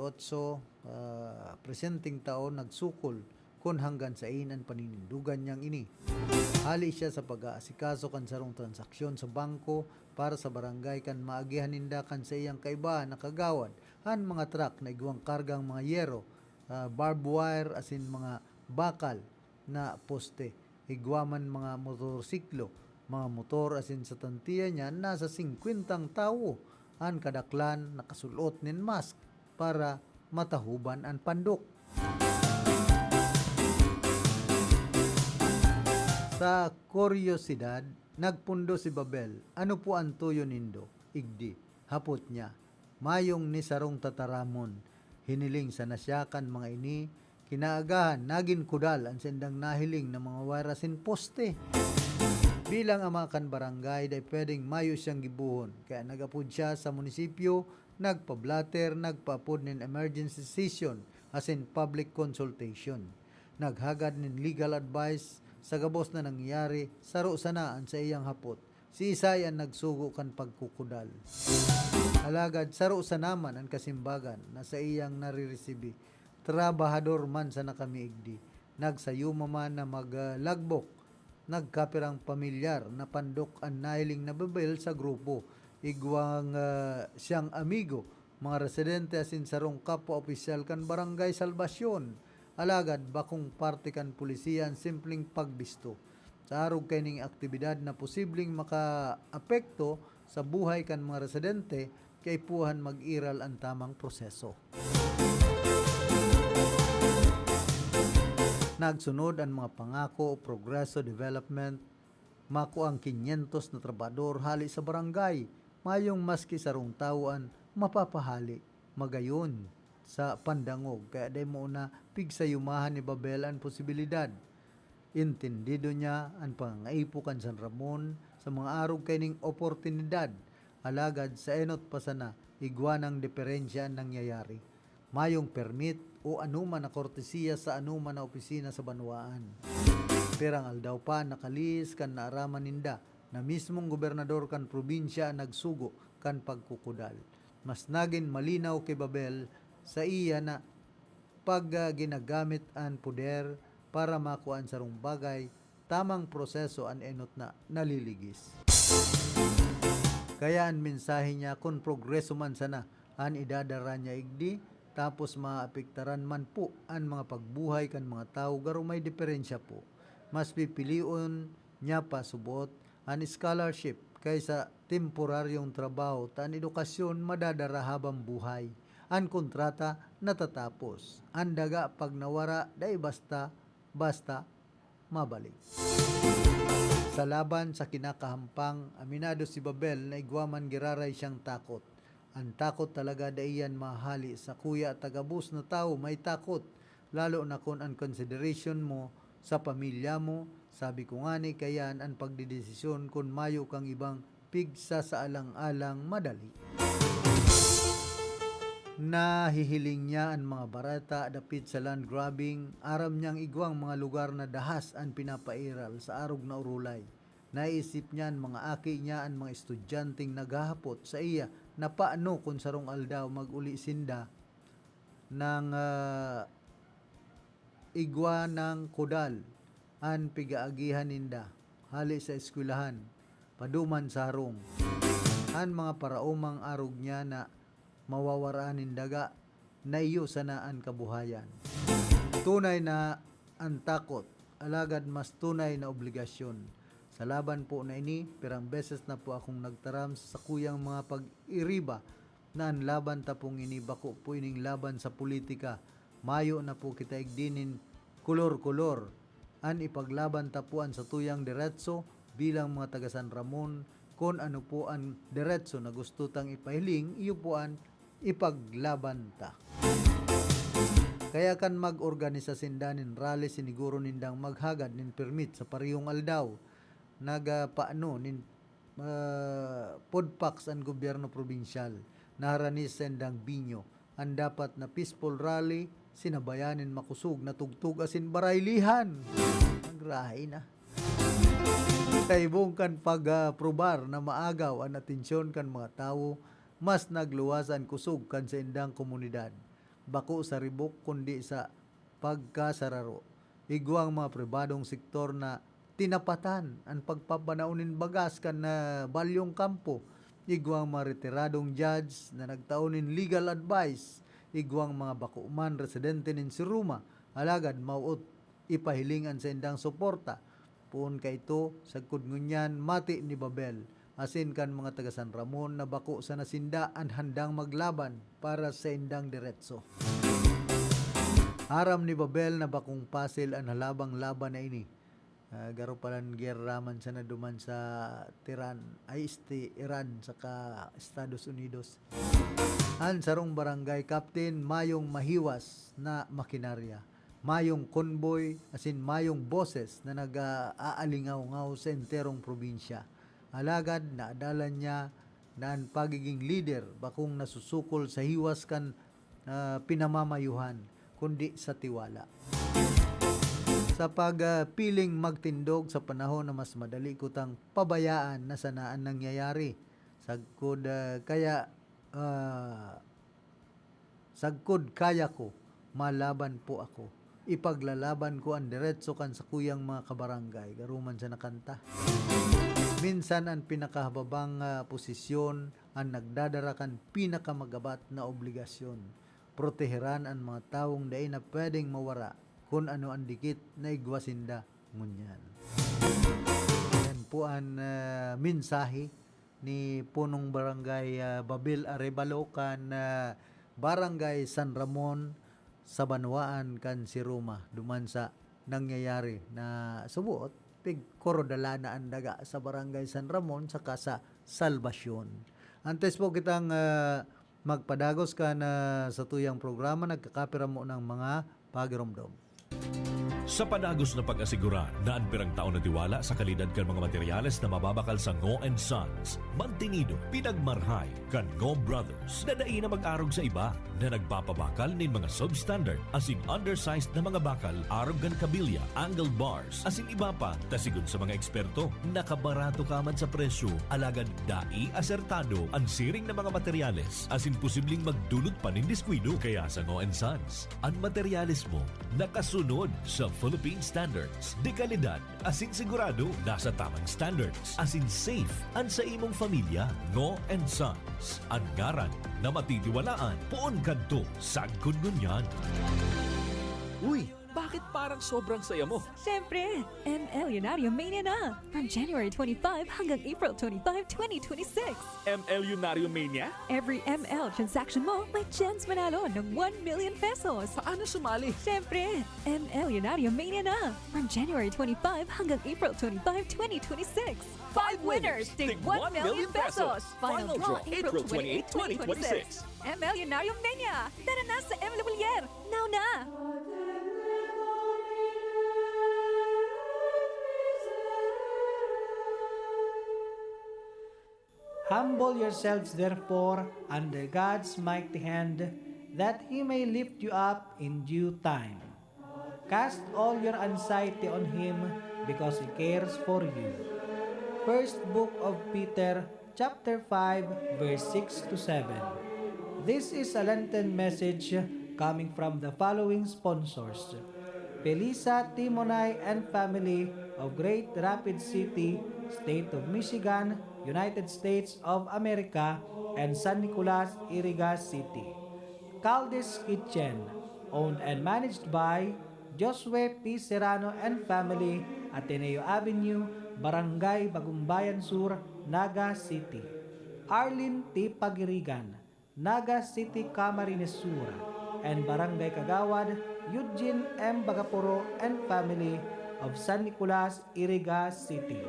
presenting taon nagsukol kung hanggang sa inan paninindugan niyang ini. Hali siya sa pag-aasikaso kan sarong transaksyon sa bangko para sa barangay kan maagihan nindakan sa iyang kaibahan na kagawad han mga truck na igwang kargang mga yero, barbed wire asin mga bakal na poste, igwaman mga motorsiklo, mga motor asin sa tantiya niya nasa 50 tao ang kadaklan nakasulot nin mask para matahuban ang pandok. Sa kuryosidad, nagpundo si Babel. Ano po ang tuyo nindo? Igdi. Hapot niya. Mayong ni sarong tataramon. Hiniling sa nasyakan mga ini. Kinaagahan, nagin kudal ang sendang nahiling ng mga warasin poste. Bilang amakan barangay, day pwedeng mayo siyang gibuhon. Kaya nagapod siya sa munisipyo, nagpablatter, nagpaapod nin emergency session as in public consultation. Naghagad nin legal advice sa gabos na nangyari, saro sanaan sa iyang hapot. Si Isay ang nagsugo kan pagkukudal. Alagad, saro sa naman ang kasimbagan na sa iyang nariresibi. Trabahador man sa nakamiigdi. Nagsayuma man na maglagbok. Nagkapirang pamilyar na pandok ang nahiling na Babel sa grupo. Igwang siyang amigo, mga residente asin sarong kapwa opisyal kan barangay Salvasyon. Alagad bakong parte kan pulisiya ang simpleng pagbisto. Sa arog kay ning aktibidad na posibleng maka-apekto sa buhay kan mga residente, kay puhan mag-iral ang tamang proseso. Nagsunod ang mga pangako o progreso development, mako ang 500 na trabador hali sa barangay, mayong maski sarong tawaan mapapahali, magayon sa pandangog, kaya day mo na pigsayumahan ni Babel ang posibilidad. Intindido niya ang pangaipukan San Ramon sa mga arog kaining oportunidad, alagad sa enot pa sana igwanang diferensya ang nangyayari. Mayong permit o anuman na kortesiya sa anuman na opisina sa banwaan. Perang aldaw pa nakalis kan naaraman ninda na mismong gobernador kan probinsya ang nagsugo kan pagkukudal. Mas naging malinaw kay Babel sa iya na pag ginagamit ang poder para makuan sarong bagay, tamang proseso ang enot na naliligis. Kaya ang mensahe niya kung progreso man sana ang idadara niya igdi, tapos maapektaran man po ang mga pagbuhay kan mga tao garo may diferensya po. Mas pipiliun niya pa subot ang scholarship kaysa temporaryong trabaho tan edukasyon madadara habang buhay. Ang kontrata natatapos. Ang daga pag nawara day basta mabalik. Sa laban sa kinakahampang, aminado si Babel na igwaman giraray siyang takot. Ang takot talaga daiyan mahali sa kuya at tagabus na tao may takot. Lalo na kung ang consideration mo sa pamilya mo, sabi ko nga ni kayan ang pagdidesisyon kung mayo kang ibang pigsa sa alang-alang madali. Nahihiling niya ang mga barata dapit sa land grabbing, aram niyang igwang mga lugar na dahas ang pinapairal sa arog na urulay. Naisip niya ang mga aki niya ang mga estudyanteng naghahapot sa iya na paano kung sarong aldaw mag-uli sinda ng igwa ng kudal ang pigaagihan ninda hali sa eskwelahan paduman sarong ang mga paraumang arog niya na mawawaraan nindaga na iyo sanaan kabuhayan. Tunay na ang takot, alagad mas tunay na obligasyon. Sa laban po na ini, pirang beses na po akong nagtaram sa kuyang mga pag-iriba na ang laban tapong ini bako po ining laban sa politika. Mayo na po kita igdinin kulor-kulor. An ipaglaban tapuan sa tuyang diretso bilang mga taga San Ramon kung ano po ang diretso na gusto tang ipahiling, iyo po ang ipaglaban ta. Kaya kan mag-organisa sindanin rally siniguro nindang maghagad nin permit sa parihong aldaw. Nagapaano nin podpax ang gobyerno probinsyal. Naharanis sendang binyo. Ang dapat na peaceful rally sinabayanin makusog na tugtog asin baraylihan. Nagrahay na. Kaibong kan pag-probar na maagaw ang atensyon kan mga tao, mas nagluwasan kusog kan sa indang komunidad. Bako sa ribok kundi sa pagkasararo. Igwang mga pribadong sektor na tinapatan ang pagpapanaunin bagas kan na balyong kampo. Igwang mga retiradong judge na nagtaunin legal advice. Igwang mga bakuman residente nin Siruma. Alagad mauot ipahilingan sa indang suporta. Puon ka ito, sagkod ngunyan, mati ni Babel. Asin kan mga taga San Ramon na bako sa nasindaan handang maglaban para sa indang diretso. Aram ni Babel na bakong pasil ang halabang laban na ini. Garo palan gerraman sa naduman sa Iran saka Estados Unidos. Ang sarong barangay captain mayong mahiwas na makinarya. Mayong convoy asin mayong boses na nag-aalingaw-ngaw sa enterong probinsya. Alagad naadalan niya na ang pagiging leader bakong nasusukol sa hiwas kan pinamamayuhan kundi sa tiwala. Sa pagpiling magtindog sa panahon na mas madali kutang pabayaan na sanaan nangyayari. Sagkod kaya ko, malaban po ako. Ipaglalaban ko ang diretso kan sa kuyang mga kabarangay. Garuman sa nakanta. Minsan ang pinakahababang posisyon ang nagdadarakan pinakamagabat na obligasyon. Proteheran ang mga taong dahi na pwedeng mawara kung ano ang dikit na igwasinda ngunyan. Yan po ang mensahe ni punong barangay Babil Arevalocan, barangay San Ramon sa Banwaan kan si Roma duman sa nangyayari na subuot pig korodalana ang daga sa barangay San Ramon saka sa Salvacion. Antes po kitang magpadagos ka na sa tuyang programa, nagkakapira mo ng mga pagiromdom. Sa padagos na pag-asigura na ang pirang taon na tiwala sa kalidad kan mga materyales na mababakal sa Ngo and Sons, mantinido, pinagmarhay kan Ngo Brothers na dai na mag-arog sa iba na nagpapabakal nin mga substandard as in undersized na mga bakal, arog kan kabilya, angled bars, as in iba pa, tasigon sa mga eksperto, nakabarato ka man sa presyo, alagad dai asertado ang siring na mga materyales as in posibleng magdulot pa nin diskwido. Kaya sa Ngo and Sons, ang materyales mo nakasunod sa Philippine standards. De kalidad, asin sigurado, nasa tamang standards. Asin safe, ang sa imong familia, Ngo and Sons. Ang ngaran na matitiwalaan, poon kadto, sagkod ngunyan. Uy, bakit parang sobrang saya mo? Siyempre, ML Lunario Mania na! From January 25 hanggang April 25, 2026. ML Lunario Mania? Every ML transaction mo may chance manalo ng 1 million pesos. Paano sumali? Siyempre, ML Lunario Mania na! From January 25 hanggang April 25, 2026. 5 winners, tig 1 million pesos! Final draw April 28, 2026. ML Lunario Mania! Tara na sa ML Villar! Now na! Humble yourselves therefore under God's mighty hand, that He may lift you up in due time. Cast all your anxiety on Him, because He cares for you. First Book of Peter, chapter 5, verse 6 to 7. This is a Lenten message coming from the following sponsors: Felisa Timonay and family of Great Rapid City, State of Michigan, United States of America, and San Nicolas, Iriga City. Caldes Kitchen, owned and managed by Josue P. Serrano and family, Ateneo Avenue, Barangay Bagumbayan Sur, Naga City. Arlene T. Pagirigan, Naga City, Camarines Sur, and Barangay Kagawad, Eugene M. Bagapuro and family of San Nicolas, Iriga City.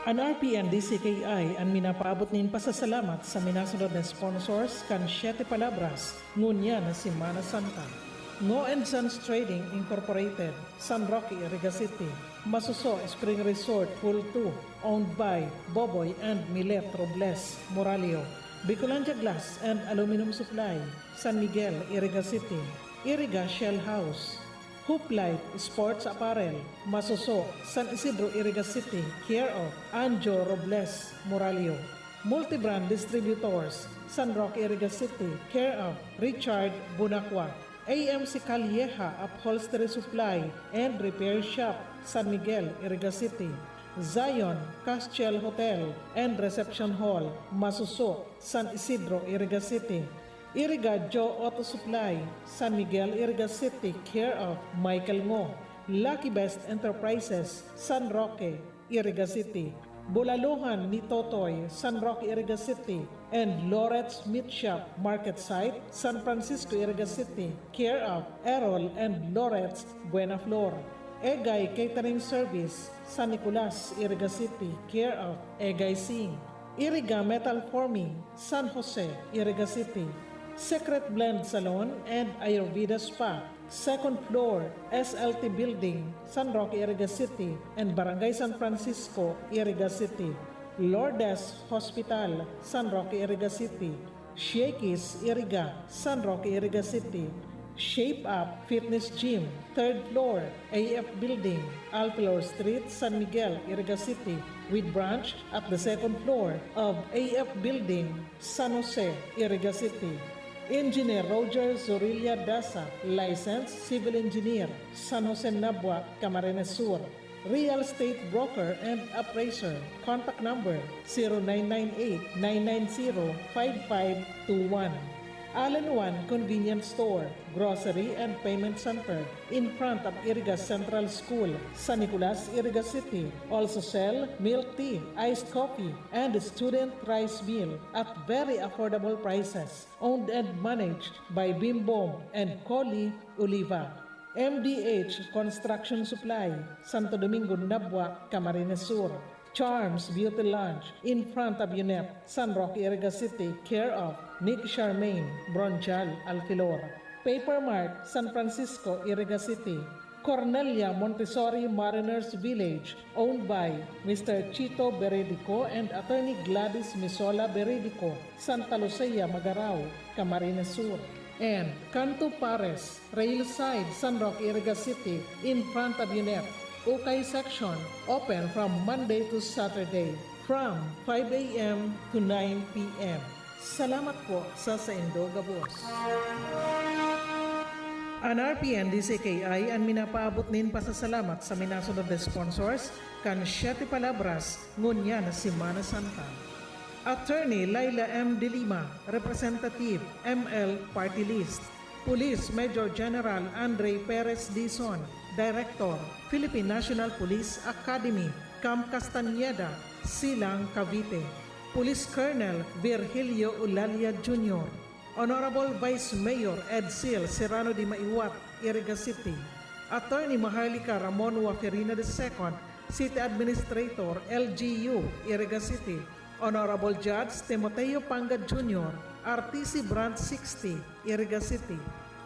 An RPN DCKI ang minapaabot nin pasasalamat sa minasunod na sponsors kan 7 palabras ngunya na Semana Santa. Ngo and Sons Trading Incorporated, San Roque, Iriga City. Masuso Spring Resort Pool 2, owned by Boboy and Milet Robles, Moralio. Bicolandia Glass and Aluminum Supply, San Miguel, Iriga City. Iriga Shell House. Hooplight Sports Apparel, Masuso, San Isidro, Iriga City, care of Anjo Robles, Moralio. Multibrand Distributors, San Roque, Iriga City, care of Richard Bunacua. AMC Calieja Upholstery Supply and Repair Shop, San Miguel, Iriga City. Zion Castiel Hotel and Reception Hall, Masuso, San Isidro, Iriga City. Iriga Joe Auto Supply, San Miguel, Iriga City, care of Michael Ngo. Lucky Best Enterprises, San Roque, Iriga City. Bulaluhan ni Totoy, San Roque, Iriga City, and Loret's Meat Shop, Market Site, San Francisco, Iriga City, care of Errol and Loret's Buena Flor. Egay Catering Service, San Nicolas, Iriga City, care of Egay Sing. Iriga Metal Forming, San Jose, Iriga City. Secret Blend Salon and Ayurveda Spa, second floor, SLT Building, San Roque, Iriga City, and Barangay San Francisco, Iriga City. Lourdes Hospital, San Roque, Iriga City. Shakey's Iriga, San Roque, Iriga City. Shape Up Fitness Gym, third floor, AF Building, Alpilor Street, San Miguel, Iriga City, with branch at the second floor of AF Building, San Jose, Iriga City. Engineer Roger Zorilla Dasa, licensed civil engineer, San Jose Nabua, Camarines Sur. Real estate broker and appraiser. Contact number 0998-990-5521. Allen One Convenience Store, Grocery and Payment Center in front of Irigas Central School, San Nicolas, Irigas City. Also sell milk tea, iced coffee, and student rice meal at very affordable prices. Owned and managed by Bimbo and Coli Oliva. MDH Construction Supply, Santo Domingo, Nabua, Camarines Sur. Charms Beauty Lounge in front of UNEP, San Roque, Irigas City, care of Nick Charmaine, Bronchal, Alfilor. Paper Mart, San Francisco, Irigas City. Cornelia Montessori Mariners Village, owned by Mr. Chito Beredico and Attorney Gladys Misola Beredico, Santa Lucia, Magarao, Camarines Sur. And Canto Pares, Railside, San Roque, Irigas City, in front of UNEP. Ukay section, open from Monday to Saturday, from 5 a.m. to 9 p.m. Salamat po sa Indoga Boss. An RPN DCKI ang minapaabot nin pasasalamat sa minasunod na sponsors kan 7 palabras ngunyan si Mana Santa. Attorney Laila M. De Lima, Representative ML Party List. Police Major General Andre Perez Dizon, Director, Philippine National Police Academy, Camp Castañeda, Silang, Cavite. Police Colonel Virgilio Ulalia Jr., Honorable Vice Mayor Edsel Serrano de Maiwat, Irigas City. Attorney Maharlika Ramon Waferina II, City Administrator, LGU, Irigas City. Honorable Judge Timoteo Pangad Jr., RTC Branch 60, Irigas City.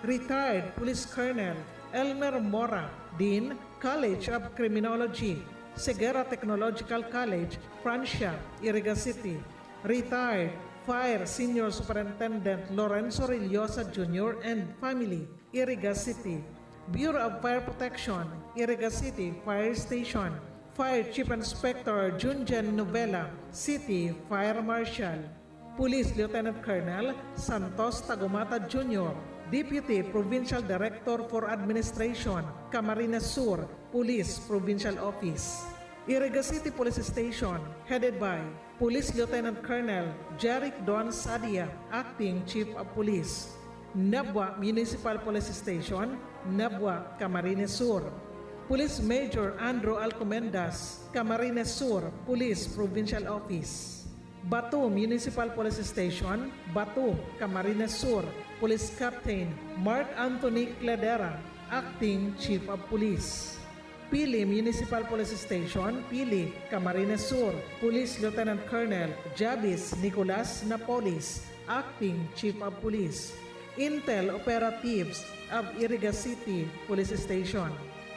Retired Police Colonel Elmer Mora, Dean, College of Criminology, Segura Technological College, Francia, Irigas City. Retired Fire Senior Superintendent Lorenzo Rillosa Jr. and family, Irigas City. Bureau of Fire Protection, Irigas City Fire Station. Fire Chief Inspector Junjan Novella, City Fire Marshal. Police Lieutenant Colonel Santos Tagumata Jr., Deputy Provincial Director for Administration, Camarines Sur, Police Provincial Office. Irigas City Police Station, headed by Police Lieutenant Colonel Jeric Don Sadia, Acting Chief of Police. Nabua Municipal Police Station, Nabua, Camarines Sur. Police Major Andrew Alcomendas, Camarines Sur, Police Provincial Office. Batu Municipal Police Station, Batu, Camarines Sur, Police Captain Mark Anthony Cladera, Acting Chief of Police. Pili Municipal Police Station, Pili, Camarines Sur, Police Lieutenant Colonel Jabis Nicolas Napolis, Acting Chief of Police. Intel Operatives of Irigas City Police Station.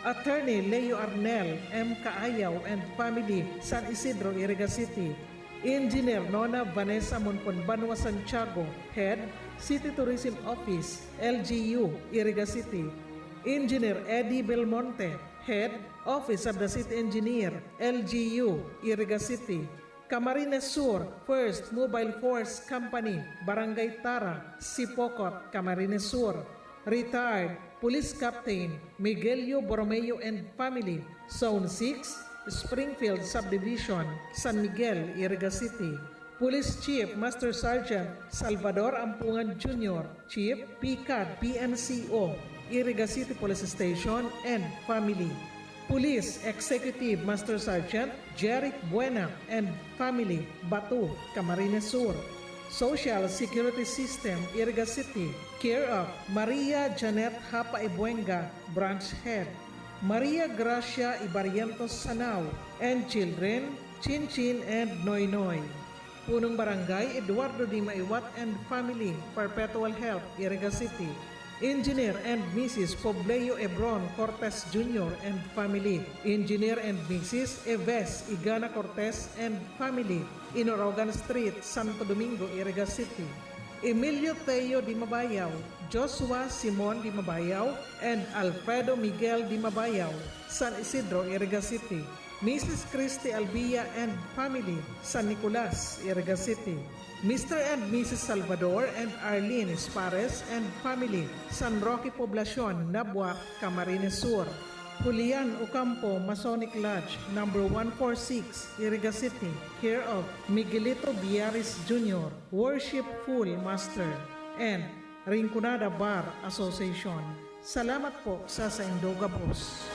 Attorney Leo Arnel M. Kaayaw and family, San Isidro, Irigas City. Engineer Nona Vanessa Monponbanwa Santiago, Head, City Tourism Office, LGU, Irigas City. Engineer Eddie Belmonte, Head, Office of the City Engineer, LGU, Irigas City. Camarines Sur, First Mobile Force Company, Barangay Tara, Sipocot, Camarines Sur. Retired Police Captain Miguelio Borromeo and family, Zone 6, Springfield Subdivision, San Miguel, Irigas City. Police Chief Master Sergeant Salvador Ampungan Jr., Chief PCAD PNCO, Irigas City Police Station and family. Police Executive Master Sergeant Jeric Buena and family, Batu, Camarines Sur. Social Security System, Irigas City, care of Maria Janet Hapa Ibuenga, Branch Head. Maria Gracia Ibarientos Sanao and children, Chinchin and Noy Noy. Punong Barangay Eduardo Di Maiwat and family, Perpetual Health, Irigas City. Engineer and Mrs. Pobleo Ebron Cortez Jr. and family. Engineer and Mrs. Eves Igana Cortez and family, Inorogan Street, Santo Domingo, Irigas City. Emilio Teo Di Mabayaw, Joshua Simon Di Mabayaw, and Alfredo Miguel Di Mabayaw, San Isidro, Irigas City. Mrs. Christy Albia and family, San Nicolas, Irigas City. Mr. and Mrs. Salvador and Arlene Espares and family, San Roque Poblacion, Nabua, Camarines Sur. Julian Ocampo Masonic Lodge, number 146, Irigas City, care of Miguelito Biaris Jr., Worshipful Master. And Rinconada Bar Association. Salamat po sa Saindoga Boss.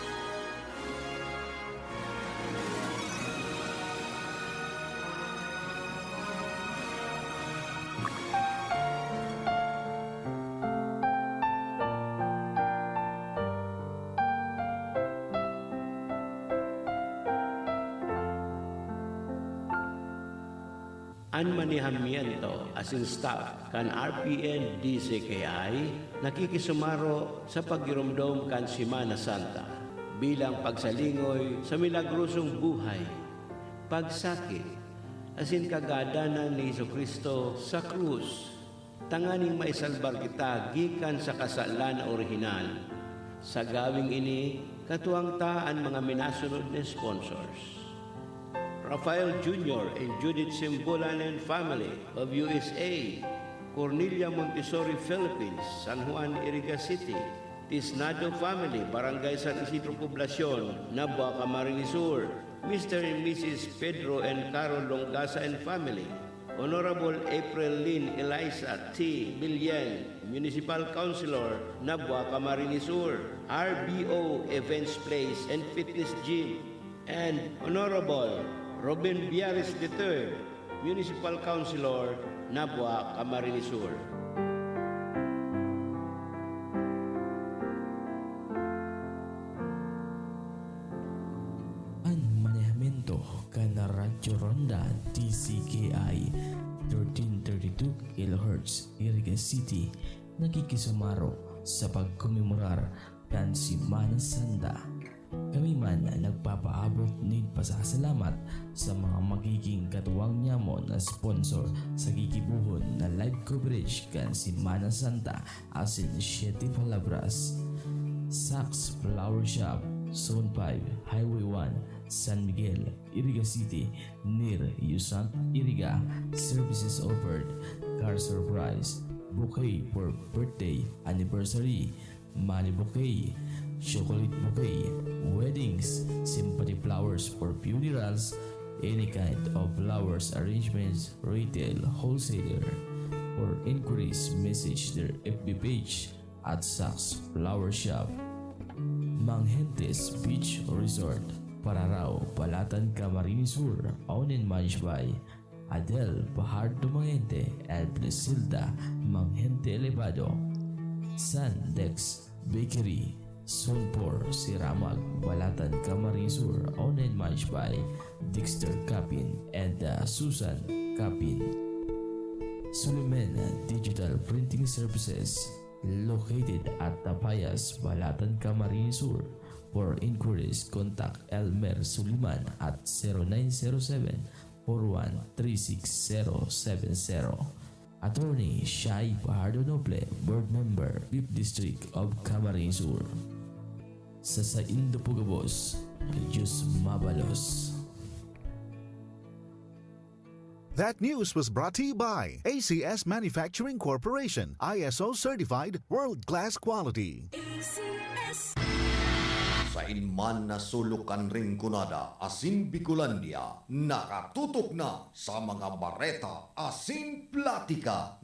Ang manihamiento as in staff kan RPN DCKI nakikisumaro sa pagirumdom kan Semana Santa bilang pagsalingoy sa milagrosong buhay, pagsakit, asin kagadanan ni Jesucristo sa krus, tanganing maisalbar kita gikan sa kasalan na orihinal. Sa gawing ini, katuwang taan mga minasunod na sponsors. Rafael Jr. and Judith Simbolan and family of USA, Cornelia Montessori Philippines, San Juan, Iriga City, Tisnado family, Barangay San Isidro Poblacion, Nabua, Camarines Sur, Mr. and Mrs. Pedro and Carol Longasa and family, Honorable April Lynn Eliza T. Bilyen, Municipal Councilor, Nabua, Camarines Sur, RBO Events Place and Fitness Gym, and Honorable Robin Biaris III, Municipal Councilor, Nabua, Camarines Sur. Ang manehamiento kana Radyo Ronda DCKI 1332 kHz Iriga City nakikisumaro sa pagkomemorar kan Semana Santa. Kami man nagpapaabot ng pasasalamat sa mga magiging katuwang nyamo na sponsor sa gigibuhon na live coverage kan Semana Santa asin 7 Palabras. Saks Flower Shop, Zone 5, Highway 1, San Miguel, Iriga City, near Yusant, Iriga. Services offered: car surprise, bouquet for birthday, anniversary, money bouquet, chocolate bouquet, weddings, sympathy flowers for funerals, any kind of flowers arrangements, retail, wholesaler. For inquiries, message their FB page at Saks Flower Shop. Manghentes Beach Resort, Pararao, Balatan, Camarines Sur, owned and managed by Adel Pajardo Manghente and Priscilda Manghente Elevado. Sandex Bakery, Zone 4, Siramag, Balatan, Camarines Sur, owned and managed by Dexter Capin and Susan Capin. Suleiman Digital Printing Services, located at Tapayas, Balatan, Camarines Sur. For inquiries, contact Elmer Suliman at 0907-413670. Attorney Shai Pajardo Noble, Board Member, 5th District of Camarines Sur. Sa Saindo Pugabos, Diyos Mabalos. That news was brought to you by ACS Manufacturing Corporation, ISO certified world-class quality. Sa inman na sulukan ringkunada, asin Bicolandia, nakatutok na sa mga bareta, asin platika.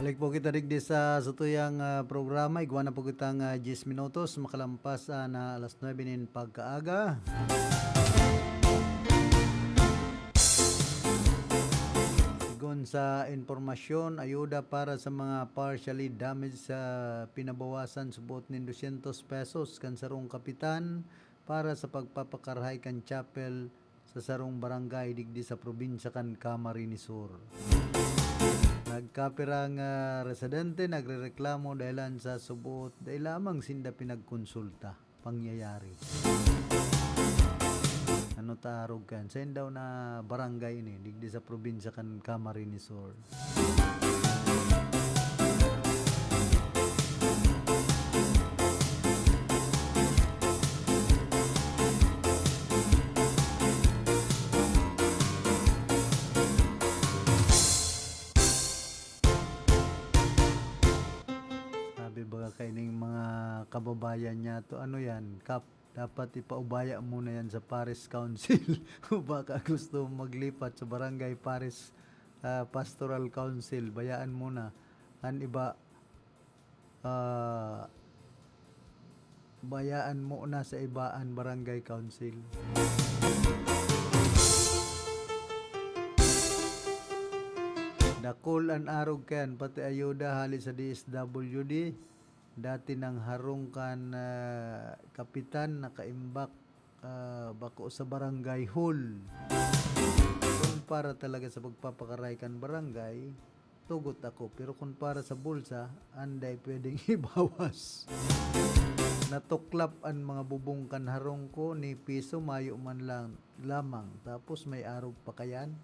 Balik po kita digdi sa tuyang programa. Igwa na po kitang 10 minutos. Makalampas na alas 9 nin pagkaaga. Sigon sa informasyon, ayuda para sa mga partially damaged sa pinabawasan subot nin 200 pesos kan sarong kapitan para sa pagpapakarhay kan chapel sa sarong barangay digdi sa probinsya kan Camarines Sur. Nagkapirang residente nagrereklamo dahilan sa subot dahil lamang sinda pinagkonsulta pangyayari. Ano tarog kan? Sa daw na barangay ini digdi sa probinsya kan Camarines Sur. Sabi baga kaining mga kababayan niya to ano yan, dapat ipaubaya muna yan sa Parish Council. Kung baka gusto maglipat sa Barangay Parish Pastoral Council, bayaan muna. Ang iba, bayaan muna sa ibaan Barangay Council. Dakol an arog kan pati ayuda hali sa DSWD. Dati nang harungkan kapitan nakaimbak bako sa barangay hall. Kung para talaga sa pagpapakaray kan barangay, tugot ako. Pero kung para sa bulsa, anday pwedeng ibawas. Natuklap ang mga bubong kan harong ko ni piso mayo man lang lamang. Tapos may arog pa kayan.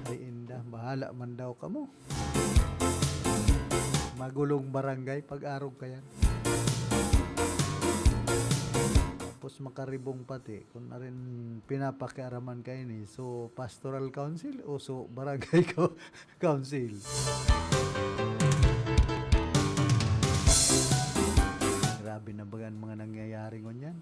Ay inda, bahala man daw kamo. Magulong barangay pag-arog kayan. Tapos makaribong pati kung na rin pinapakiaraman kayo ni. So, pastoral council o so barangay council. Grabe na bagan mga nangyayari ngunyan.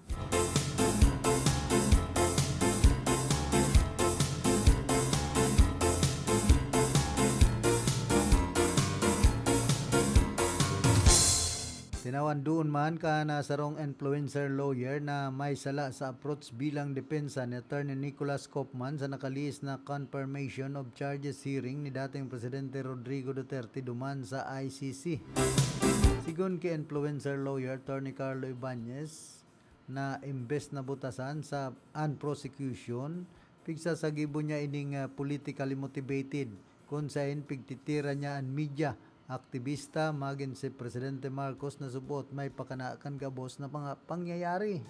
Tinawan doon man ka na sarong influencer lawyer na may sala sa approach bilang depensa ni Attorney Nicholas Kaufman sa nakaliis na confirmation of charges hearing ni dating Presidente Rodrigo Duterte duman sa ICC. Sigon kay influencer lawyer Attorney Carlo Ibanez na imbes na butasan sa unprosecution, pigsa sa gibo niya ining politically motivated kung sain pigtitira niya ang media aktivista magin si Presidente Marcos na subot may pakanaakan gabos na pangyayari.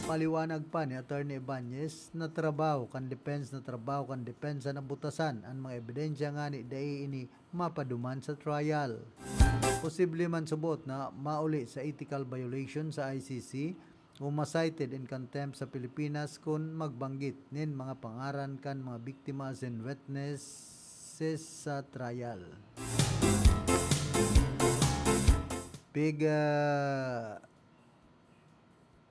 Paliwanag pa ni Attorney Ibanez na trabaho kan depensa na butasan ang mga ebidensya nga ni dai ini mapaduman sa trial. Posible man subot na mauli sa ethical violation sa ICC o ma-cited in contempt sa Pilipinas kung magbanggit nin mga pangaran kan mga biktima as in witnesses sa trial.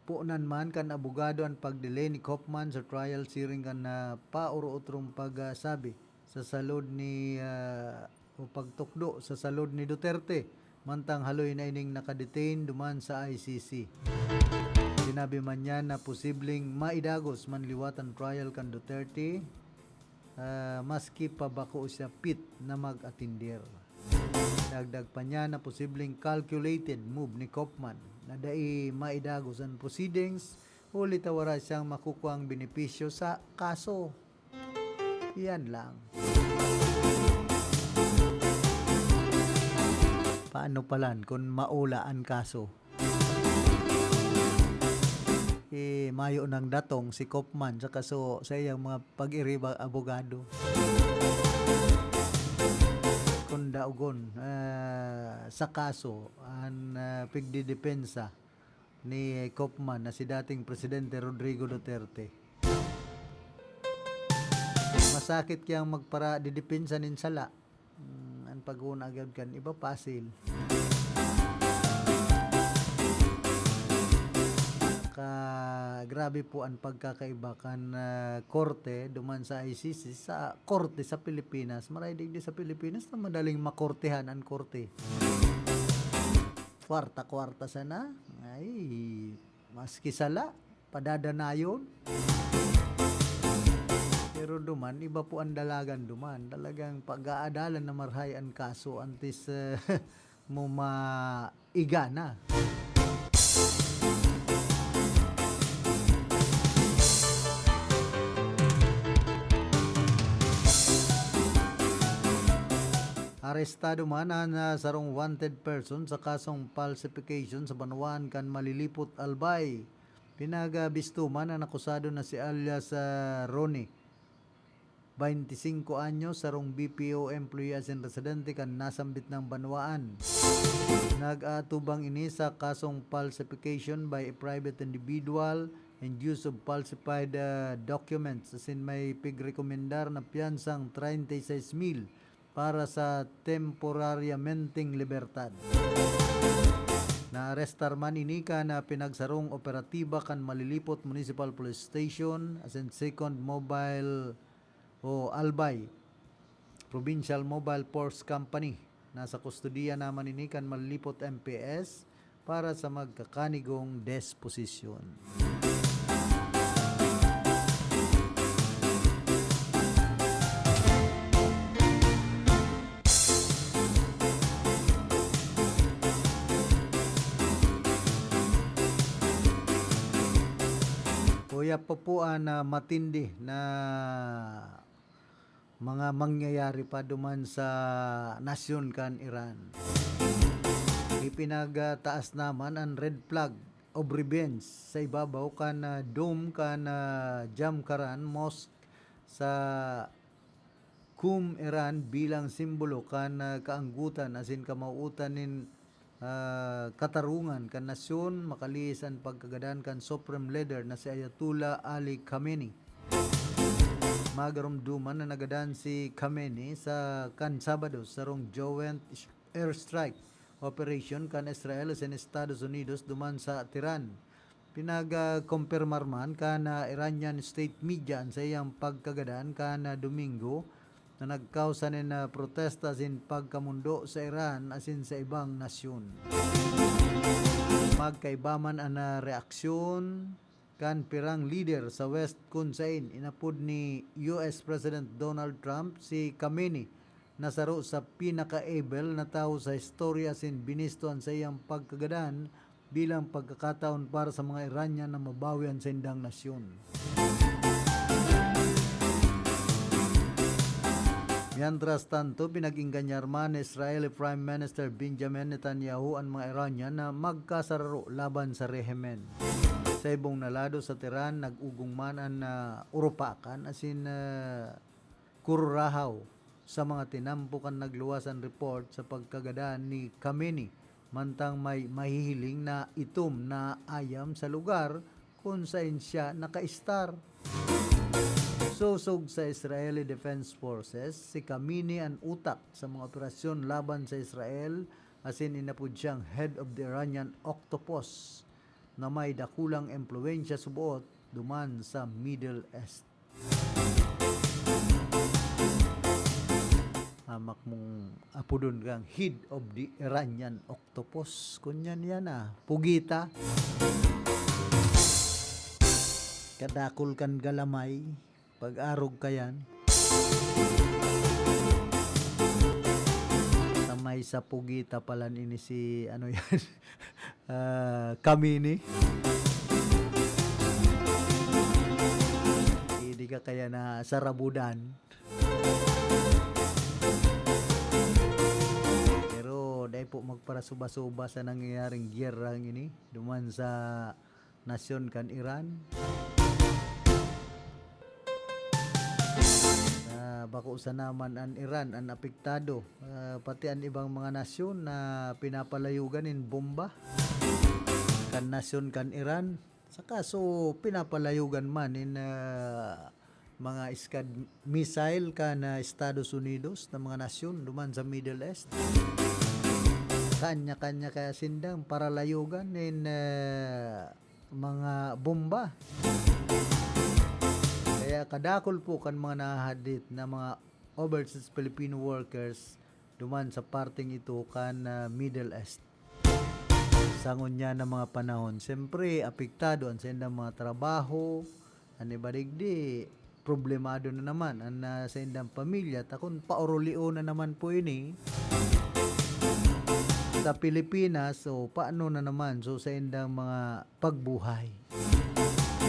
Puunan man kan abogado ang pagdelay ni Kaufman sa trial siring kan na pauro-utrong pagsabi sa salud ni o pagtukdo sa salud ni Duterte mantang haloy na ining nakadetain duman sa ICC. Sinabi man niya na posibleng maidagos man liwatan trial kan Duterte maski pa bako siya pit na mag-atindir. Dagdag pa niya na posibleng calculated move ni Kaufman na dai maidagos ang proceedings o litawara siyang makukuha ang benepisyo sa kaso. Yan lang. Paano palan kung maula ang kaso? Mayo ng datong si Kaufman sa kaso sa iyang mga pag-iribang abogado. Kung daugon sa kaso ang pigdidepensa ni Kaufman na si dating Presidente Rodrigo Duterte. Masakit kayang magpara didepensa nin sala. Ang pag-una agad kan iba pasil. Grabe po ang pagkakaiba kan korte duman sa ICC sa korte sa Pilipinas. Maray digdi sa Pilipinas na madaling makortehan ang korte. Kwarta-kwarta sana. Ay, maski sala, padadanayon. Pero duman, iba po ang dalagan duman. Talagang pag-aadalan na marhay ang kaso antes mo maigana. Arestado man na sarong wanted person sa kasong falsification sa Banuan kan Malilipot, Albay. Pinagabistuman ang akusado na si alias Ronnie. 25 anyos sarong BPO employee as in residente kan nasambit ng Banuan. Nag-atubang ini sa kasong falsification by a private individual and use of falsified documents as in may pigrekomendar na piyansang 36,000 para sa temporaryamenting libertad. na arestar man ini ka na pinagsarong operatiba kan Malilipot Municipal Police Station as in second mobile o Albay Provincial Mobile Force Company. Nasa kustudiya naman ini kan Malilipot MPS para sa magkakanigong disposisyon. Kuya Papuan na matindi na mga mangyayari pa duman sa nasyon kan Iran. Ipinagtaas naman ang red flag of revenge sa ibabaw kan dome kan Jamkaran Mosque sa Qum, Iran bilang simbolo kan kaanggutan asin kamauutan nin katarungan kan nasyon makalisan pagkagadan kan Supreme Leader na si Ayatollah Ali Khamenei. Magarumduman na nagadan si Khamenei sa kan Sabado sa rong joint airstrike operation kan Israel sa Estados Unidos duman sa Tehran. Pinag-kumpirmar man kan Iranian state media sa iyang pagkagadan kan Domingo na nagkausan na protesta sin pagkamundo sa Iran asin sa ibang nasyon. Magkaibaman ang reaksyon kan pirang leader sa West kung saan inapod ni US President Donald Trump si Khamenei na saro sa pinaka-able na tao sa istorya asin binistuan sa iyang pagkagadan bilang pagkakataon para sa mga Iranian na mabawian sa indang nasyon. Mientras tanto, pinag-inganyar man Israeli Prime Minister Benjamin Netanyahu ang mga Iranian na magkasararo laban sa rehimen. Sa ibong nalado sa Tehran, nag-ugong man ang urupakan asin kururahaw sa mga tinampukan nagluwasan report sa pagkagadaan ni Khamenei mantang may mahihiling na itom na ayam sa lugar kung saan siya naka-star. Susog sa Israeli Defense Forces, si Khamenei ang utak sa mga operasyon laban sa Israel asin inapod siyang head of the Iranian Octopus na may dakulang impluensya subuot duman sa Middle East. Hamak mong apudon kang head of the Iranian Octopus. Kunyan yan pugita. Kadakul kan galamay. Pag-arog ka yan. Tamay sa pugita pala ini si ano yan Khamenei. Hindi ka kaya na sarabudan. Pero dahil po magparasuba-suba sa nangyayaring gyerang ini duman sa nasyon kan Iran. Bako sa naman ang Iran ang apektado pati ang ibang mga nasyon na pinapalayugan in bomba kan nasyon kan Iran sa kaso pinapalayugan man in mga Scad missile kan Estados Unidos na mga nasyon duman sa Middle East kanya-kanya kaya sindang para layugan in mga bomba. Kaya kadakol po kan mga nahadit na mga overseas Filipino workers duman sa parting ito kan Middle East. Sangon niya ng mga panahon. Siyempre, apektado ang sa mga trabaho, ang ibadigdi, problemado na naman ang sa indang pamilya. Takon paorolio na naman po ini sa Pilipinas. So, paano na naman? So, sa indang mga pagbuhay.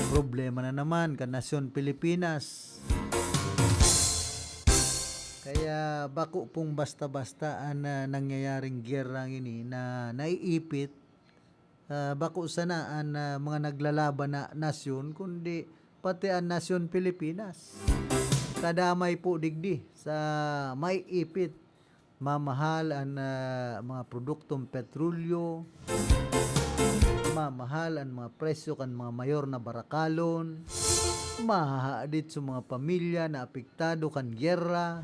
Problema na naman kan nasyon Pilipinas. Kaya bako pong basta-basta ang nangyayaring gyerang ini na naiipit bako sana ang mga naglalaban na nasyon kundi pati ang nasyon Pilipinas. Kadamay po digdi sa may ipit mamahal ang mga produktong petrolyo, mamahal ang mga presyo kan mga mayor na barakalon, mahahaadit sa mga pamilya na apektado kan gyera.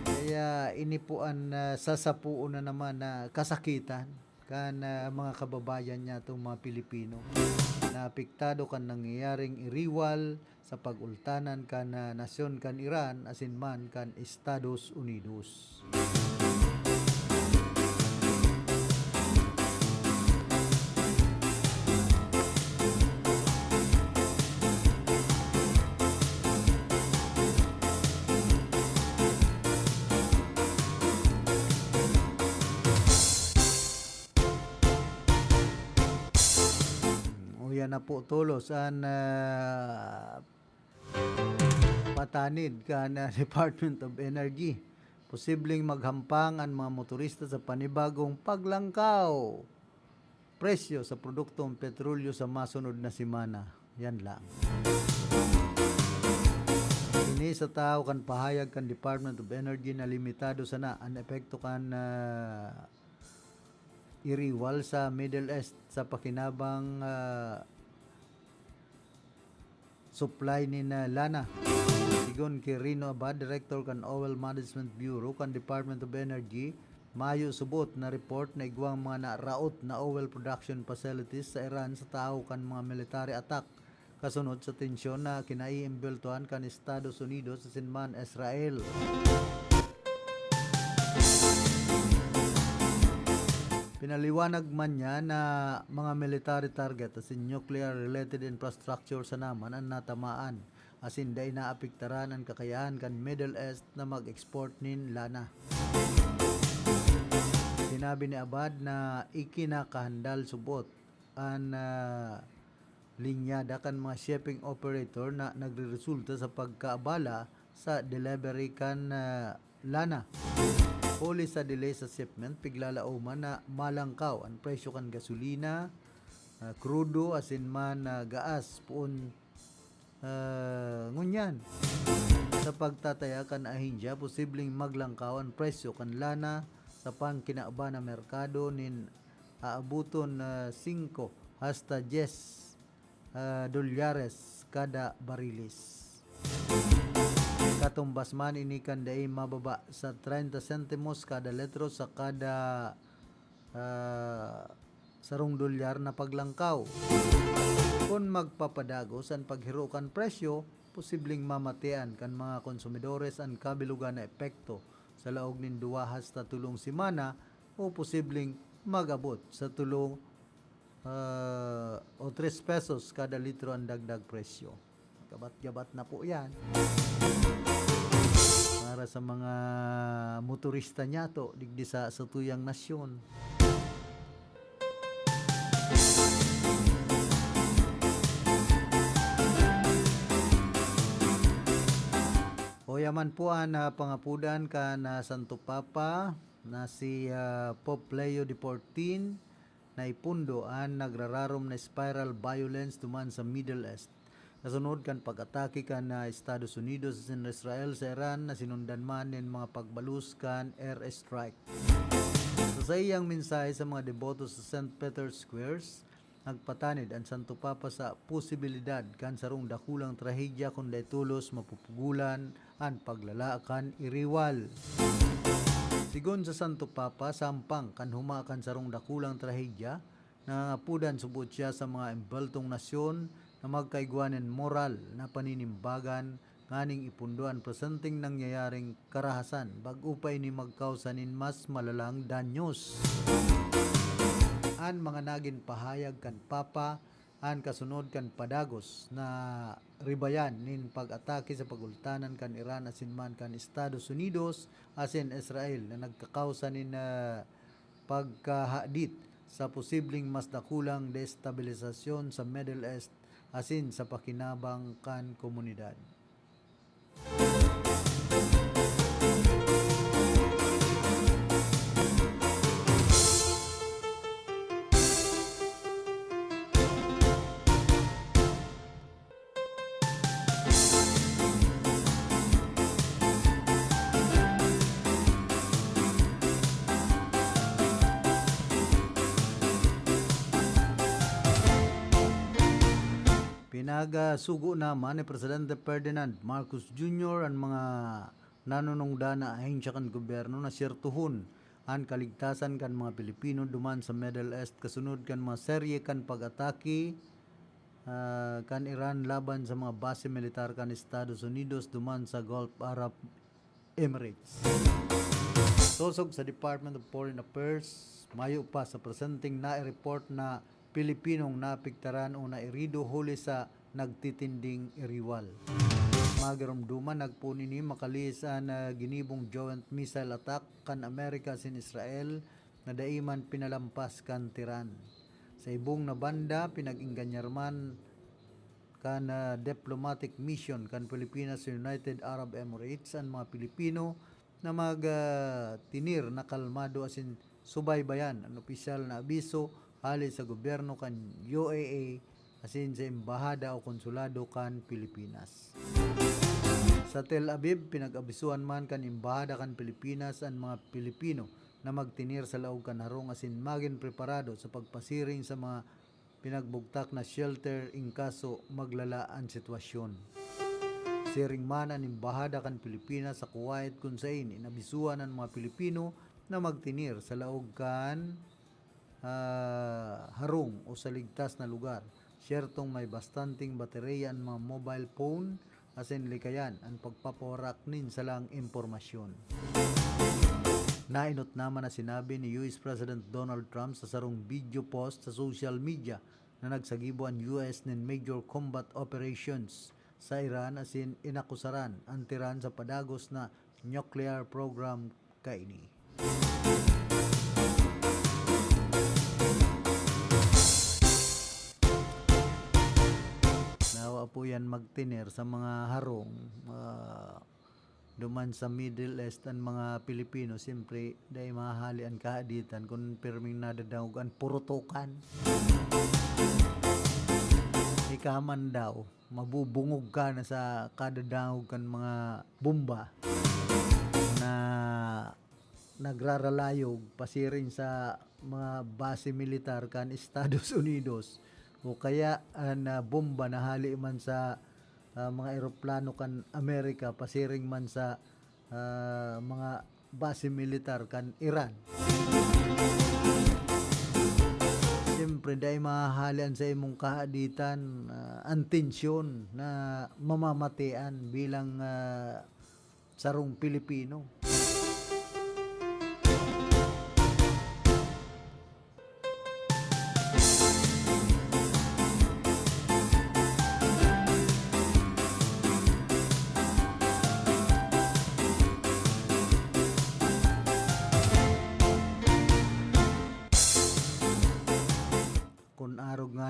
Kaya inipuan sasapuon na naman na kasakitan kan mga kababayan niya itong mga Pilipino na apektado kan nangyayaring iriwal sa pagultanan kan nasyon kan Iran asin man kan Estados Unidos. Yan na po tulos ang patanid ka na Department of Energy. Posibleng maghampang ang mga motorista sa panibagong paglangkaw presyo sa produktong petrolyo sa masunod na semana. Yan lang. Ini sa tao kan pahayag kan Department of Energy na limitado sana ang epekto kan iriwal sa Middle East sa pakinabang supply ni lana. Sigon kay Rino Abad, Director kan Oil Management Bureau kan Department of Energy, Mayo subot na report na igwang mga naraot na oil production facilities sa Iran sa tao kan mga military attack kasunod sa tensyon na kinaiimbeltuhan kan Estados Unidos sa sinman Israel. Pinaliwanag man niya na mga military target as in nuclear-related infrastructure sa naman ang natamaan as in day naapektaran ang kakayahan kan Middle East na mag-export nin lana. Sinabi ni Abad na ikinakahandal subot ang linyada kan mga shipping operator na nagreresulta sa pagkaabala sa delivery kan lana. Huli sa delay sa shipment, piglalauman na malangkaw ang presyo kan gasolina, krudo, asin man gaas, puon ngunyan. Sa pagtataya kan ahinja, posibleng maglangkaw ang presyo kan lana sa pangkinaaba na merkado nin aabuton 5 hasta 10 dolyares kada barilis. Katumbas man ini kanday mababa sa 30 sentimos kada litro sa kada sarong dolyar na paglangkaw. Kung magpapadagos ang paghirukan presyo, posibleng mamatian kan mga konsumidores ang kabilugan na epekto sa laog nin 2 hasta 3 semana o posibleng magabot sa 3 o 3 pesos kada litro ang dagdag presyo. Gabat-gabat na po yan. Para sa mga motorista niya to, digdi sa tuyang nasyon. O yaman po ang pangapudan ka na Santo Papa na si Pope Leo XIV na ipundo ang nagrararom na spiral violence duman sa Middle East. Nasunod kan pag-atake kan na Estados Unidos sa Israel sa Iran na sinundan man ng mga pagbalus kan air strike. Sa iyang mensahe sa mga deboto sa St. Peter's Squares, nagpatanid ang Santo Papa sa posibilidad kan sarong dakulang trahedya kung tulos mapupugulan ang paglalaakan iriwal. Sigon sa Santo Papa, sampang kan humakan sarong dakulang trahedya, nangapudan subot siya sa mga embeltong nasyon na magkaigwanan moral na paninimbagan nganing ipunduan presenteng nangyayaring karahasan bag-upay ni magkausanin mas malalang danyos. An mga nagin pahayag kan Papa an kasunod kan padagos na ribayan nin pag-atake sa pagultanan kan Iran asin man kan Estados Unidos asin Israel na nagkakausa nin pagkahadit sa posibleng mas dakulang destabilisasyon sa Middle East asin sa pakinabang kan komunidad. Pinagasugo naman ni Presidente Ferdinand Marcos Jr. ang mga nanunungda na ahensya kan gobyerno na sirtuhon ang kaligtasan kan mga Pilipino duman sa Middle East kasunod kan mga serye kan pag-atake kan Iran laban sa mga base militar kan Estados Unidos duman sa Gulf Arab Emirates. Sosog sa Department of Foreign Affairs, mayo pa sa presenting na report na Pilipinong napiktaran o nairido huli sa nagtitinding iriwal. Magarumduman nagpunin ni makalisan na ginibong joint missile attack kan Amerika sin Israel na daiman pinalampas kan Tiran. Sa ibong na banda pinag-inganyarman kan diplomatic mission kan Pilipinas sa United Arab Emirates ang mga Pilipino na tinir na kalmado asin subaybayan ang opisyal na abiso hali sa gobyerno kan UAE asin sa embahada o konsulado kan Pilipinas. Sa Tel Aviv pinag-abisuan man kan embahada kan Pilipinas ang mga Pilipino na magtinir sa laog kan harong asin maging preparado sa pagpasiring sa mga pinagbugtak na shelter in kaso maglala ang sitwasyon. Siring man ang embahada kan Pilipinas sa Kuwait kung saan inabisuan ang mga Pilipino na magtinir sa laog kan harong o sa ligtas na lugar. Syertong may bastanting baterya ang mga mobile phone asin likayan ang pagpaporak nin sa lang impormasyon. Nainot naman na sinabi ni US President Donald Trump sa sarong video post sa social media na nagsagibo ang US nin major combat operations sa Iran asin inakusaran ang Tiran sa padagos na nuclear program kaini. Nawa po yan magtinir sa mga harong duman sa Middle East ang mga Pilipino siyempre dahil mahali ang kaaditan kung pirming nadadawag ang purutukan. Ikaman daw mabubungog ka na sa kadadawag kan mga bomba na nagraralayog pasiring sa mga base militar kan Estados Unidos o kaya na bomba na hali man sa mga eroplano kan Amerika pasiring man sa mga base militar kan Iran. Siyempre dahil mahalian sa imong kaaditan ang tensyon na mamamatian bilang sarong Pilipino.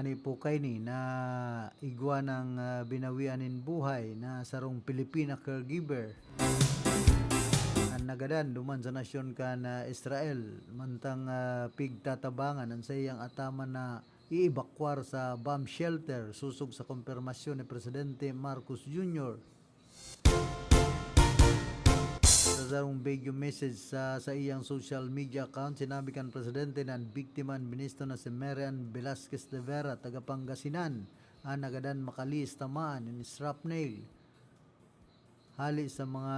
Ni po kay ni na igwa ng binawianin buhay na sarong Pilipina caregiver ang nagadan duman sa nasyon kan Israel mantang pigtatabangan ang sayang ataman na iibakwar sa bomb shelter susog sa konfirmasyon ni Presidente Marcos Jr. Sa sarong video message sa iyang social media account, sinabi kan Presidente na ang biktima ang ministro na si Marian Velasquez de Vera, taga Pangasinan, ang nagadan makalis tamaan in shrapnel hali sa mga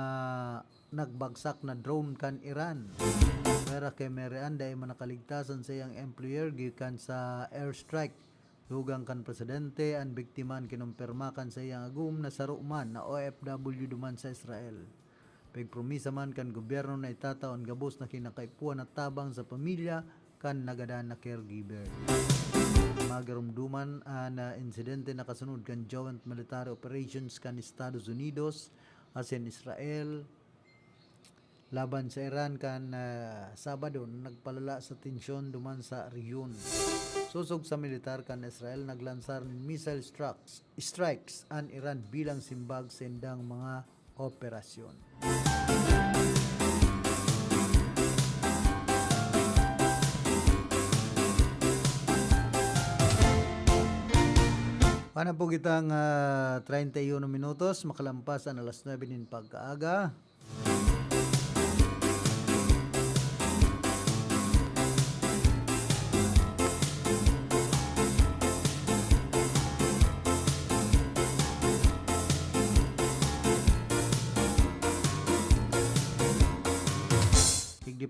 nagbagsak na drone kan Iran. Vera kay Marian dahil manakaligtasan sa iyang employer gikan sa airstrike. Lugang kan Presidente ang biktiman kinumpirmakan sa iyang agum na saruman na OFW duman sa Israel. Pagpromisa man kan gobyerno na itataon gabos na kinakaipuan at tabang sa pamilya kan nagadan na caregiver. Magarumduman na insidente na kasunod kan joint military operations kan Estados Unidos asin Israel laban sa Iran kan Sabado nagpalala sa tensyon duman sa rehiyon. Susog sa militar kan Israel naglansar ng missile strikes an Iran bilang simbag sa indang mga operasyon. Paano po kitang 31 minutos makalampas ang alas 9 nin pagkaaga.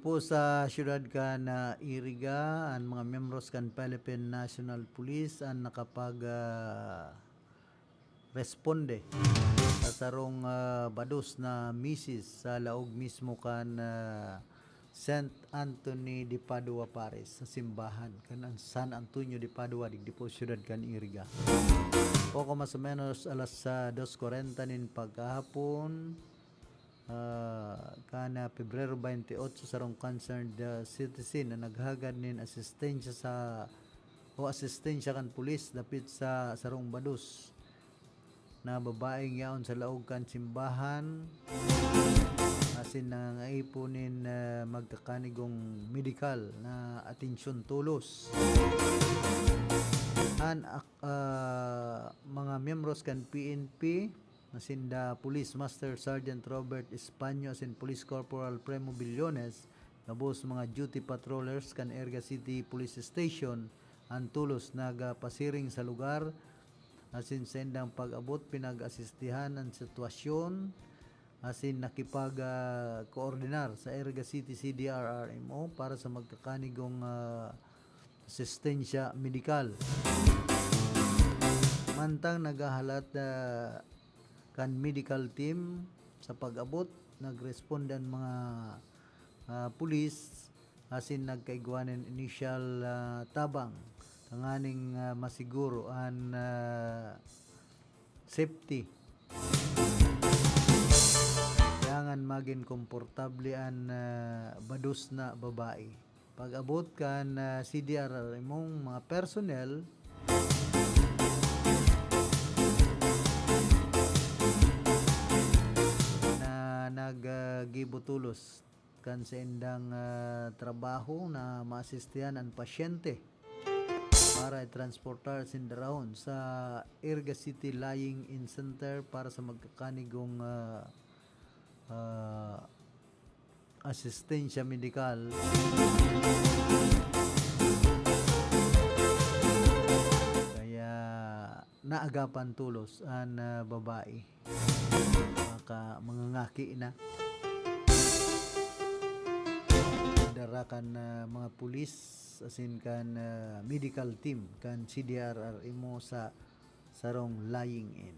po sa syudad kan Iriga ang mga membros kan Philippine National Police ang nakapag responde sa sarong bados na misis sa laog mismo kan St. Anthony de Padua Paris sa simbahan kan San Antonio de Padua digdi po syudad kan Iriga. Poco mas o menos alas 2:40 nin pagkahapon kana Pebrero 28 sarong concerned citizen na naghagad nin asistensya kan pulis dapit sa sarong bados na babaeng yaon sa laog kan simbahan asin nangaiponin magkakanigong medical na atensyon tulos an mga miyembros kan PNP asin da Police Master Sergeant Robert Españo asin Police Corporal Premo Billones kabos mga duty patrollers kan Erga City Police Station ang tulos nagapasiring sa lugar asin sendang pag-abot pinag-asistihan ang sitwasyon asin nakipag koordinar sa Erga City CDRRMO para sa magkakanigong asistensya medikal. Mantang nagahalat kan medical team sa pag-abot nagresponde ang mga pulis asin nagkaigwanan initial tabang tanganing masiguro ang safety kailangan maging komportable ang bados na babae. Pag-abot kan CDR mong mga personnel naggibutulos kan sa indang trabaho na maasistihan ang pasyente para i-transportar sindaron sa Erga City Lying In Center para sa magkakanigong asistensya medikal. Kaya naagapan tulos ang babae. Mga ngaki na darakan mga pulis asin kan medical team kan CDRRMO sa sarong lying in.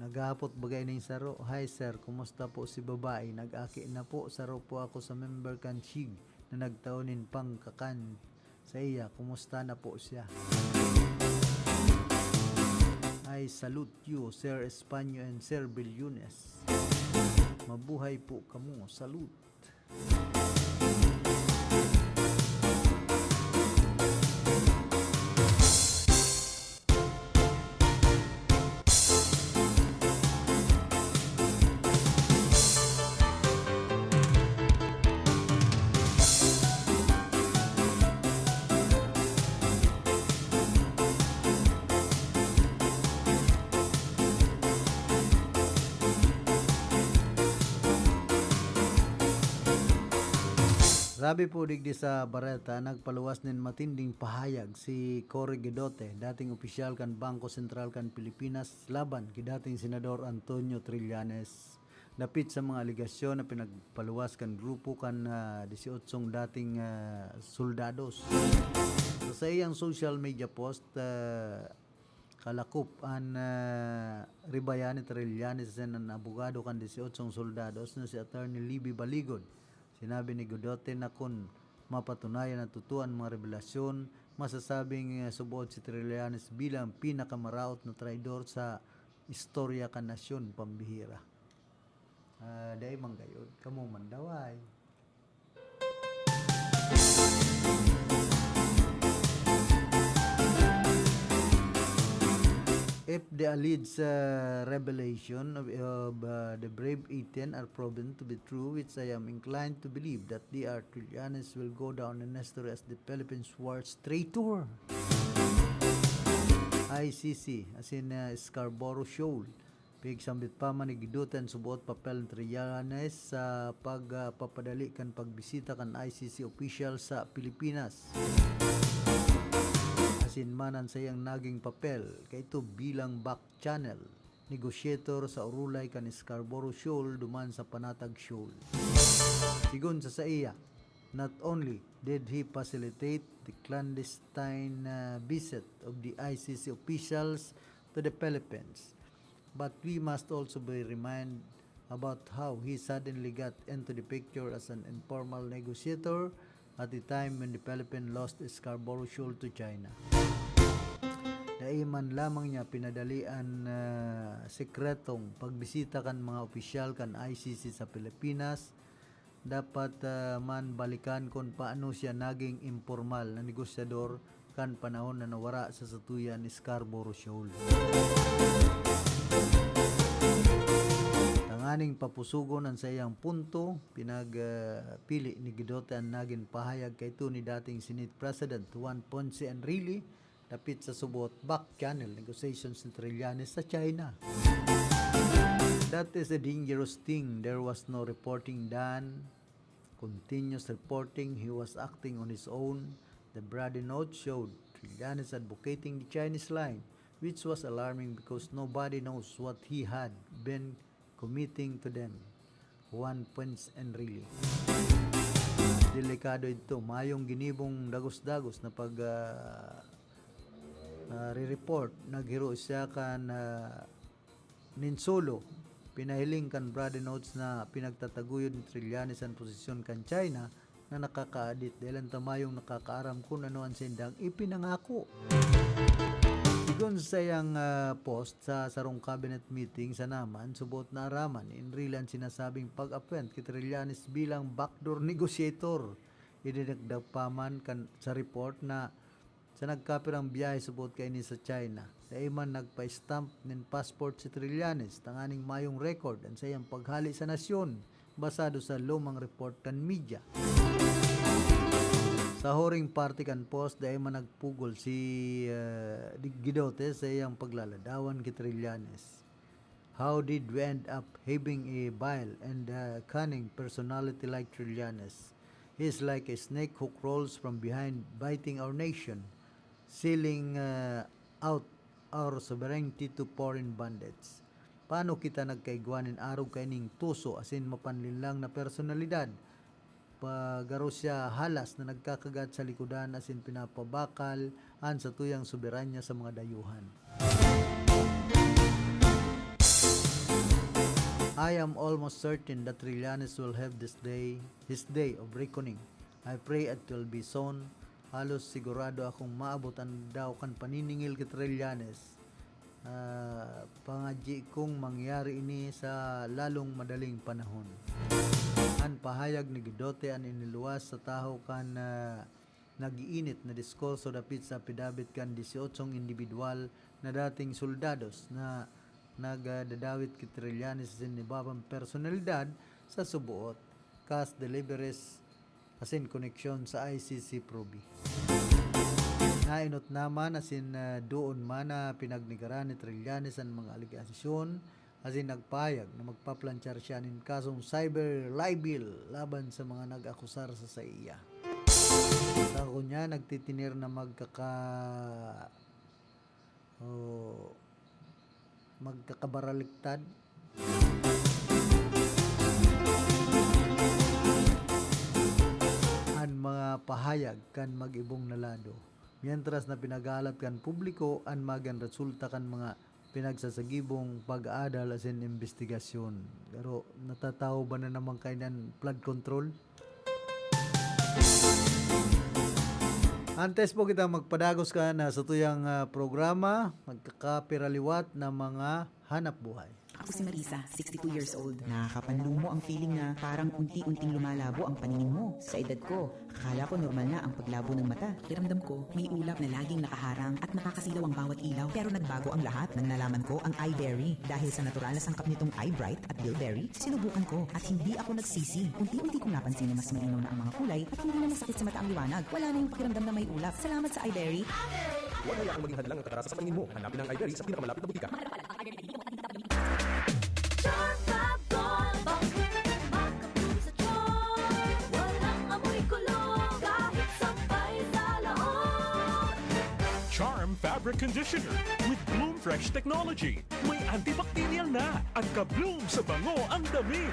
Naghapot bagay ning saro. Hi sir, kumusta po si babae? Nag-aki na po saro po ako sa member kan SIG na nagtaunin pang kakan sa iya. Kumusta na po siya? I salute you, Sir Españo and Sir Billones. Mabuhay po kamo. Salute. Sabi po digdi sa Bareta, nagpaluwas nin matinding pahayag si Cory Guidote, dating opisyal kan Bangko Sentral kan Pilipinas, laban kay dating Senador Antonio Trillanes. Dapit sa mga aligasyon na pinagpaluwas kan grupo kan 18 dating soldados. So, sa iyang social media post, kalakop ang Ribayani Trillanes sa ng abogado kan 18 soldados na si Attorney Libby Baligod. Sinabi ni Guidote na kung mapatunayan at tutuan mga revelasyon, masasabing subuot si Trillanes bilang pinakamaraot na traidor sa istorya kan nasyon pambihira. Dahil manggayod, kamu mandaway. If the alleged revelation of the brave 18 are proven to be true, which I am inclined to believe that the Trillanes will go down in history as the Philippines War's traitor. ICC, as in Scarborough Shoal, pigsambit pa man ni Guidote subuot papel ng Trillanes sa pagpapadali kan pagbisita kan ICC official sa Pilipinas. Asin manan sa iyang naging papel kay ito bilang back channel negotiator sa Urulay kan Scarborough Shoal duman sa Panatag Shoal. Sigon sa iya, not only did he facilitate the clandestine visit of the ICC officials to the Philippines, but we must also be reminded about how he suddenly got into the picture as an informal negotiator at the time when the Philippines lost Scarborough Shoal to China. Daiman lamang niya pinadalian sekretong pagbisita kan mga opisyal kan ICC sa Pilipinas. Dapat man balikan kung paano siya naging informal na negosyador kan panahon na nawara sa satuyan ni Scarborough Shoal. Tanganing papusugon ang sa iyang punto, pinagpili ni Guidote ang naging pahayag kay ito ni dating Senate President Juan Ponce Enrile dapit sa subot back channel negotiations ni Trillanes sa China. That is a dangerous thing. There was no reporting done. Continuous reporting. He was acting on his own. The Brady note showed Trillanes advocating the Chinese line, which was alarming because nobody knows what he had been committing to them. Juan Ponce Enrile. Delikado ito. Mayong ginibong dagos-dagos na pag re-report. Naghiro siya kan ninsolo. Pinahiling kan Brady notes na pinagtataguyod ni Trillanes ang posisyon kan China na nakakaadit dahil ang tamayong nakakaaram kung ano ang sindang ipinangako. Sigon sa iyang post sa sarong cabinet meeting sa naman, subot na araman, Enrile ang sinasabing pag-appoint kay Trillanes bilang backdoor negotiator. Idinagdag pa man kan sa report na sa nagkapirang biyahe subot kay ni sa China. Daiman nagpa-stamp nin passport si Trillanes, tanganing mayong record ang sayang paghali sa nasyon basado sa lumang report kan media. Sa horing party kan post, daiman nagpugol si Guidote sa iyang paglaladawan kay Trillanes. How did we end up having a vile and cunning personality like Trillanes? He is like a snake who crawls from behind, biting our nation, selling out our sovereignty to foreign bandits. Paano kita nagkaigwanin araw kaining tuso asin mapanlinlang na personalidad? Pagaro siya halas na nagkakagat sa likudan asin pinapabakal an sa tuyang soberanya sa mga dayuhan. I am almost certain that Trillanes will have his day of reckoning. I pray it will be soon. Halos sigurado akong maabutan daw kan paniningil kay Trillanes. Pangadji kong mangyari ini sa lalong madaling panahon. Ang pahayag ni Guidote ang iniluwas sa taho kan nagiinit na diskurso dapit sa pidabit kan 18 individual na dating soldados na nagdadawit kay Trillanes sa nibabang personalidad sa subuot kas deliveries asin koneksyon sa ICC probe. Nainot naman asin doon man na pinagnigaran ni Trillanes ang mga aligasyon asin nagpayag na magpaplanchar siya ng kasong cyber libel laban sa mga nag-akusar sa iya. Sa kunya nagtitinir na magkakabaraligtad ang mga pahayag kan mag-ibong nalado. Mientras na pinagalat kan publiko ang magan resulta kan mga pinagsasagibong pag-aadal asin investigasyon. Pero natataw ba na naman kainan flood control? Antes po kita magpadagos ka na sa tuyang programa, magkakapiraliwat na mga hanap buhay. Ako si Marisa, 62 years old. Nakakapanlong mo ang feeling na parang unti-unting lumalabo ang paningin mo. Sa edad ko, akala ko normal na ang paglabo ng mata. Kiramdam ko, may ulap na laging nakaharang at nakakasilaw ang bawat ilaw. Pero nagbago ang lahat nang nalaman ko ang iBerry. Dahil sa natural na sangkap nitong iBright at Bilberry, sinubukan ko at hindi ako nagsisi. Unti-unti kong napansin na mas malinaw na ang mga kulay at hindi na masakit sa mata ang liwanag. Wala na yung pakiramdam na may ulap. Salamat sa iBerry. Huwag hayaan maging hadlang ang katarasa sa paningin mo. Hanapin ang iBerry sa pinakamalapit na butika. Charm Fabric Conditioner with Bloom Fresh technology. May antibacterial na at ka-bloom sa bango ang damit.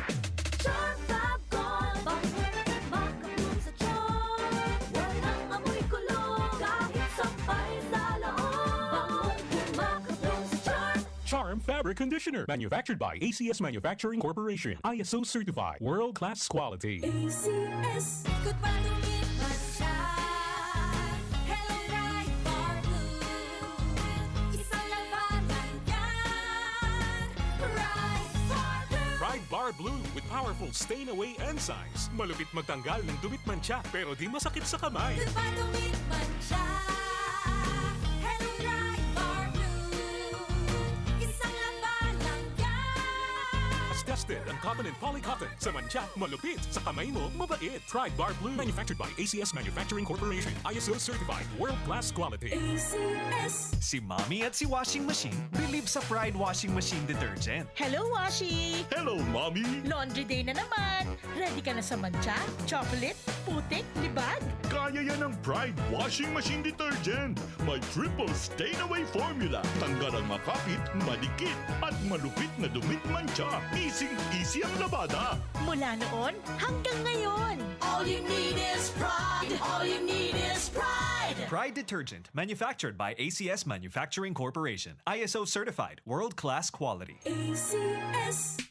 Charm Fab Gold. Makabloom sa charm. Walang amoy kulong. Kahit sampay sa loob. Makabloom sa charm. Charm Fabric Conditioner. Manufactured by ACS Manufacturing Corporation. ISO certified. World-class quality. ACS. Good pa lumipat siya. Hello, Bright Bar Blue. Isang labanan yan. Bright Bar Blue. Pride Bar Blue with powerful stain-away enzymes. Malupit magtanggal ng dumit mancha pero di masakit sa kamay. Good pa lumipat siya. Hello, Bright Bar Blue. Isang labanan yan. As tested ang cotton and polycotton. Sa mancha, malupit. Sa kamay mo, mabait. Pride Bar Blue. Manufactured by ACS Manufacturing Corporation. ISO certified. World-class quality. ACS. Si Mommy at si Washing Machine believe sa Pride Washing Machine Detergent. Hello, Washi! Hello, Mommy! Laundry day na naman! Ready ka na sa mancha, chocolate, putik, libag? Kaya yan ang Pride Washing Machine Detergent. May triple stain-away formula. Tanggal ang makapit, malikit, at malupit na dumit mancha. Easy ang labada. Mula noon hanggang ngayon. All you need is pride. All you need is pride. Pride Detergent, manufactured by ACS Manufacturing Corporation. ISO certified, world-class quality. ACS.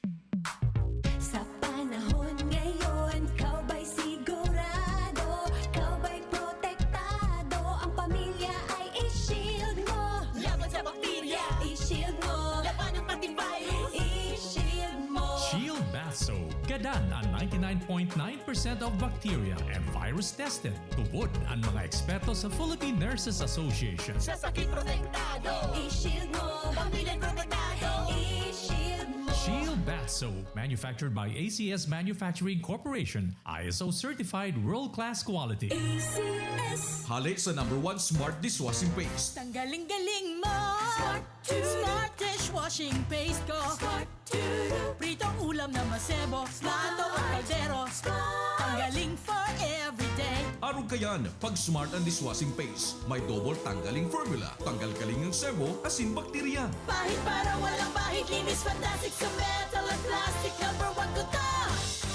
Sa panahon ngayon, kau ba'y sigurado? Kau ba'y protektado? Ang pamilya ay i-shield mo. Laban sa bakterya. I-shield mo. Laban ng antivirus. I-shield mo. Shield Bath Soap. Gadan ang 99.9% of bacteria and virus tested. Tubod ang mga eksperto sa Philippine Nurses Association. Sa sakit protektado. I-shield mo. Pamilyang protektado. I-shield mo. Shield Bath Soap, manufactured by ACS Manufacturing Corporation, ISO certified world-class quality. ACS. Halik sa #1 Smart Dishwashing Paste. Tanggaling-galing mo! Smart dishwashing paste ko! Pritong ulam na masebo, plato o kaldero. Tanggaling for everyday. Arog kayan, pag Smart ang Dishwashing Paste, may double tanggaling formula. Tanggal kaling ng sebo, asin bakterya. Pahit para walang pahit. Linis fantastic sa metal at plastic. #1 ko to.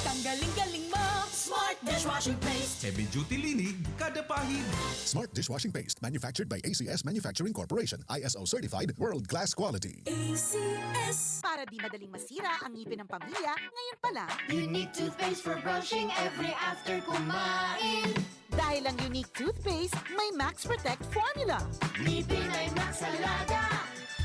Tanggaling-galing mo! Smart dishwashing paste. Heavy duty linig, kada pahid. Smart Dishwashing Paste, manufactured by ACS Manufacturing Corporation. ISO certified, world-class quality. ACS. Para di madaling masira ang ngipin ng pamilya, ngayon pa lang. Unique toothpaste for brushing every after kumain. Dahil ang unique toothpaste, may Max Protect formula. Ngipin ay Max Alaga.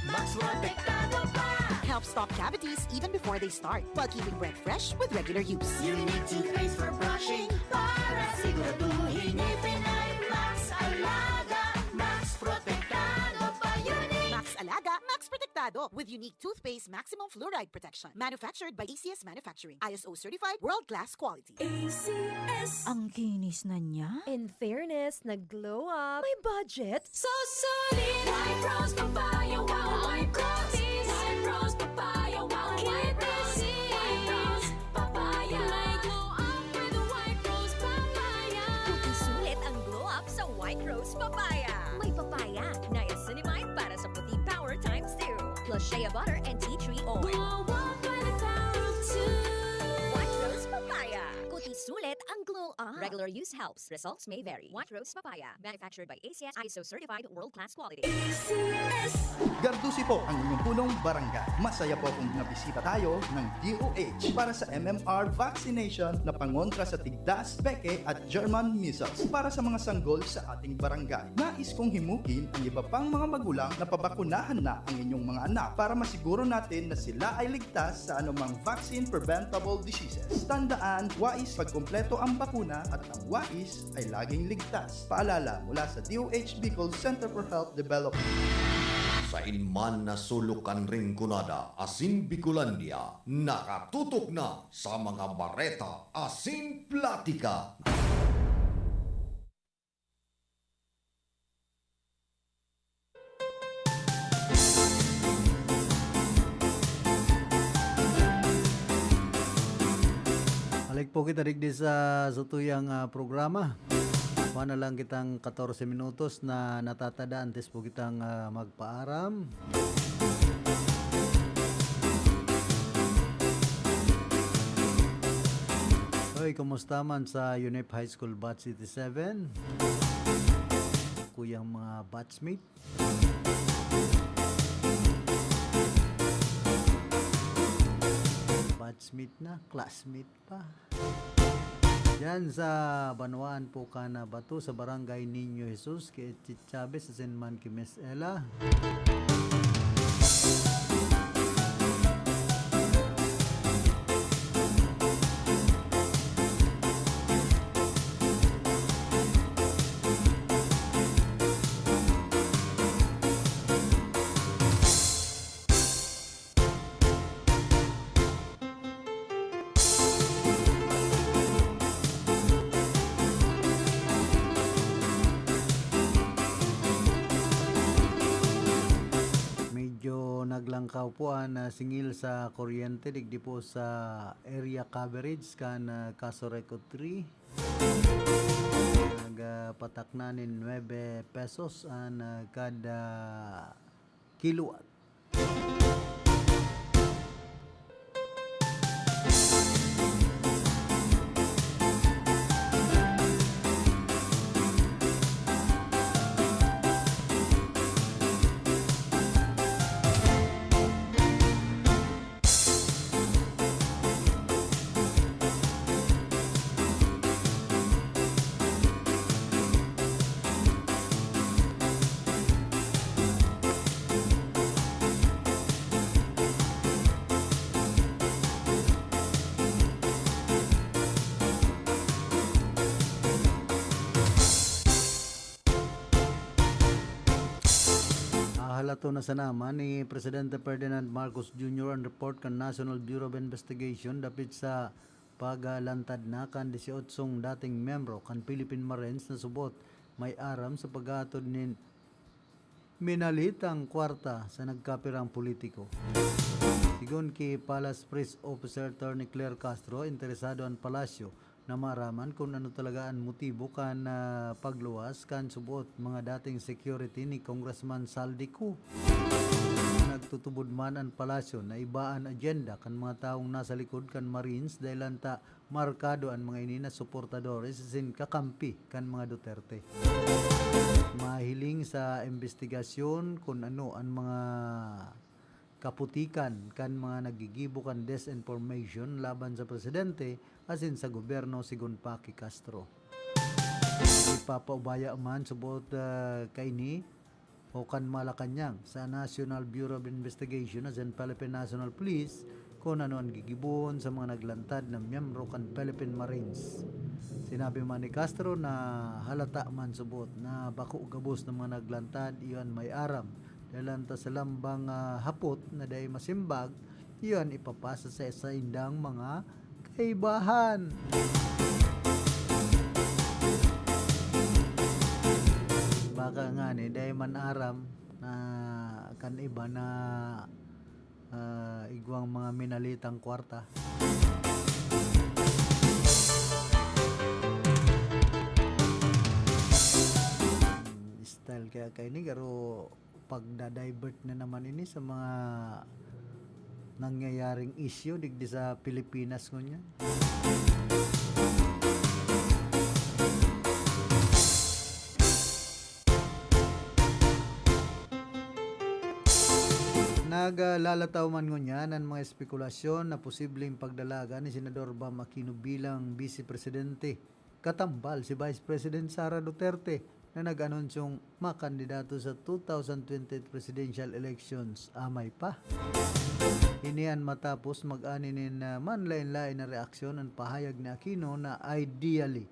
Max protektado pa. Helps stop cavities even before they start, while keeping breath fresh with regular use. Unique toothpaste for brushing para siguraduhin ngipin ay Max Alaga. Max protektado pa. Unique. Max Alaga, Max Protectado with unique toothpaste maximum fluoride protection. Manufactured by ACS Manufacturing. ISO certified, world-class quality. ACS. Ang kinis na niya. In fairness, nag-glow up. May budget. So solid. White Rose Papaya. Wow, White Rose. White Rose Papaya. Wow, White Rose. White Rose Papaya. May glow up with the White Rose Papaya. Sulit ang glow up sa White Rose Papaya. May papaya, niacinamide para sa puti power ×2. Plus shea butter and tea tree oil. Glow up by the power of two. White Rose Papaya. Kuti sulit ang glow up. Regular use helps. Results may vary. White Rose Papaya. Manufactured by ACS ISO certified world-class quality. ACS. Gardusi po ang inyong punong barangay. Masaya po kung nabisita tayo ng DOH para sa MMR vaccination na pangontra sa tigdas, peke at German measles para sa mga sanggol sa ating barangay. Nais kong himukin ang iba pang mga magulang na pabakunahan na ang inyong mga anak para masiguro natin na sila ay ligtas sa anumang vaccine preventable diseases. Tandaan, wais pagkumpleto ang bakuna at ang wais ay laging ligtas. Paalala mula sa DOH Bicol Center for Health Development. Sa inman na sulukan ringkunada, asin Bicolandia, nakatutok na sa mga bareta, asin platika. Balik po kita digdi sa tuyang programa. Kuha na lang kitang 14 minutos na natatada antes po kitang magpaaram. Oy, kumusta man sa UNEP High School Batch 87? Kuyang mga batchmate. Batchmate na, classmate pa. Yan sa Banwaan po ka na Bato sa Barangay Niño Jesus kay Chichabe sa Sinman Kimes Ella. Naglangkaw po na singil sa kuryente digdi po sa area coverage kan Kasoreko 3 nagpatak na ni 9 pesos an kada kilowatt. Halato na sa naman ni Presidente Ferdinand Marcos Jr. ang report kan National Bureau of Investigation dapit sa pagalantad na kan 18 dating membro kan Philippine Marines na subot may aram sa paghatod nin minalitang kwarta sa nagkapirang politiko. Sigon kay Palace Press Officer Attorney Claire Castro, interesado ang palasyo na maraman kung ano talaga ang motibo kan pagluwas kan subot mga dating security ni Congressman Saldico. Nagtutubod man ang palasyo na ibaan agenda kan mga taong nasa likod kan Marines dahil lanta markado ang mga ini na suportadores sin kakampi kan mga Duterte. Mahiling sa investigasyon kung ano ang mga kaputikan kan mga nagigibo kan disinformation laban sa presidente asin sa gobyerno sigon Paki Castro. Ipapaubaya man subot kaini o kan Malacanang sa National Bureau of Investigation asin Philippine National Police kung ano ang gigibon sa mga naglantad na miyembro kan Philippine Marines. Sinabi man ni Castro na halata man subot na bako gabos ng mga naglantad iyon may aram dalanta sa lambang hapot na day masimbag iyon ipapasa sa indang mga kaibahan. Baka nga ni day man aram na kan iba na igwang mga minalitang kwarta. Style kaya kayo ni garo pagda-divert na naman ini sa mga nangyayaring issue digdi sa Pilipinas ngunya. Naglalataw man ngunya ng mga espekulasyon na posibleng pagdalaga ni Senador Bam Aquino bilang Vice Presidente. Katambal si Vice President Sara Duterte na nag-anunsyong makandidato sa 2020 presidential elections. Amay pa. Inian matapos mag-aninin na manlain-lain na reaksyon ang pahayag ni Aquino na ideally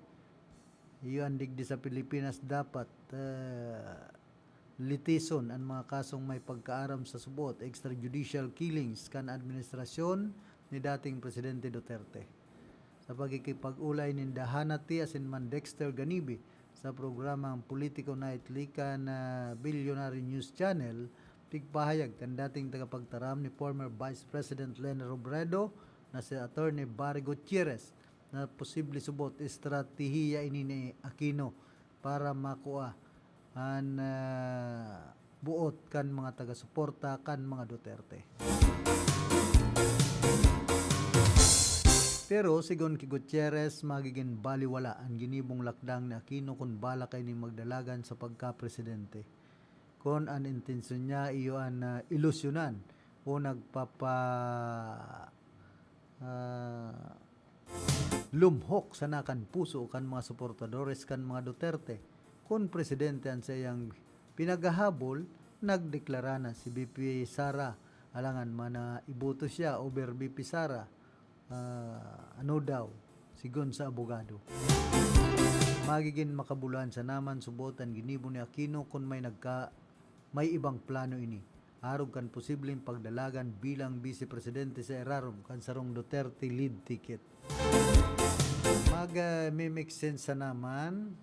iyon digdi sa Pilipinas dapat litison ang mga kasong may pagkaaram sa subot extrajudicial killings kan administrasyon ni dating Presidente Duterte. Sa pagkikipag-ulay ni Dahanati asin man Dexter Ganibi sa programang Politico Nightly kan Billionaire News Channel, tigpahayag kan dating tagapagtaram ni former Vice President Leni Robredo na si Attorney Barry Gutierrez na posible subot estratehiya ini ni Aquino para makuha ang buot kan mga taga-suporta kan mga Duterte. Pero sigon ki Gutierrez magiging baliwala ang ginibong lakdang ni Aquino kung bala kay ni magdalagan sa pagka-presidente. Kung ang intensyon niya iyo ang ilusyonan o lumhok sa nakan puso kan mga suportadores kan mga Duterte. Kung presidente ang sayang pinagahabol, nagdeklara na si BP Sara alangan man iboto siya over BP Sara. Ano daw sigon sa abogado. Magiging makabuluhan sa naman subotan ginibo ni Aquino kung may ibang plano ini. Arog kan posibleng pagdalagan bilang vice presidente sa Erarom kan sarong Duterte lead ticket. May make sense sa naman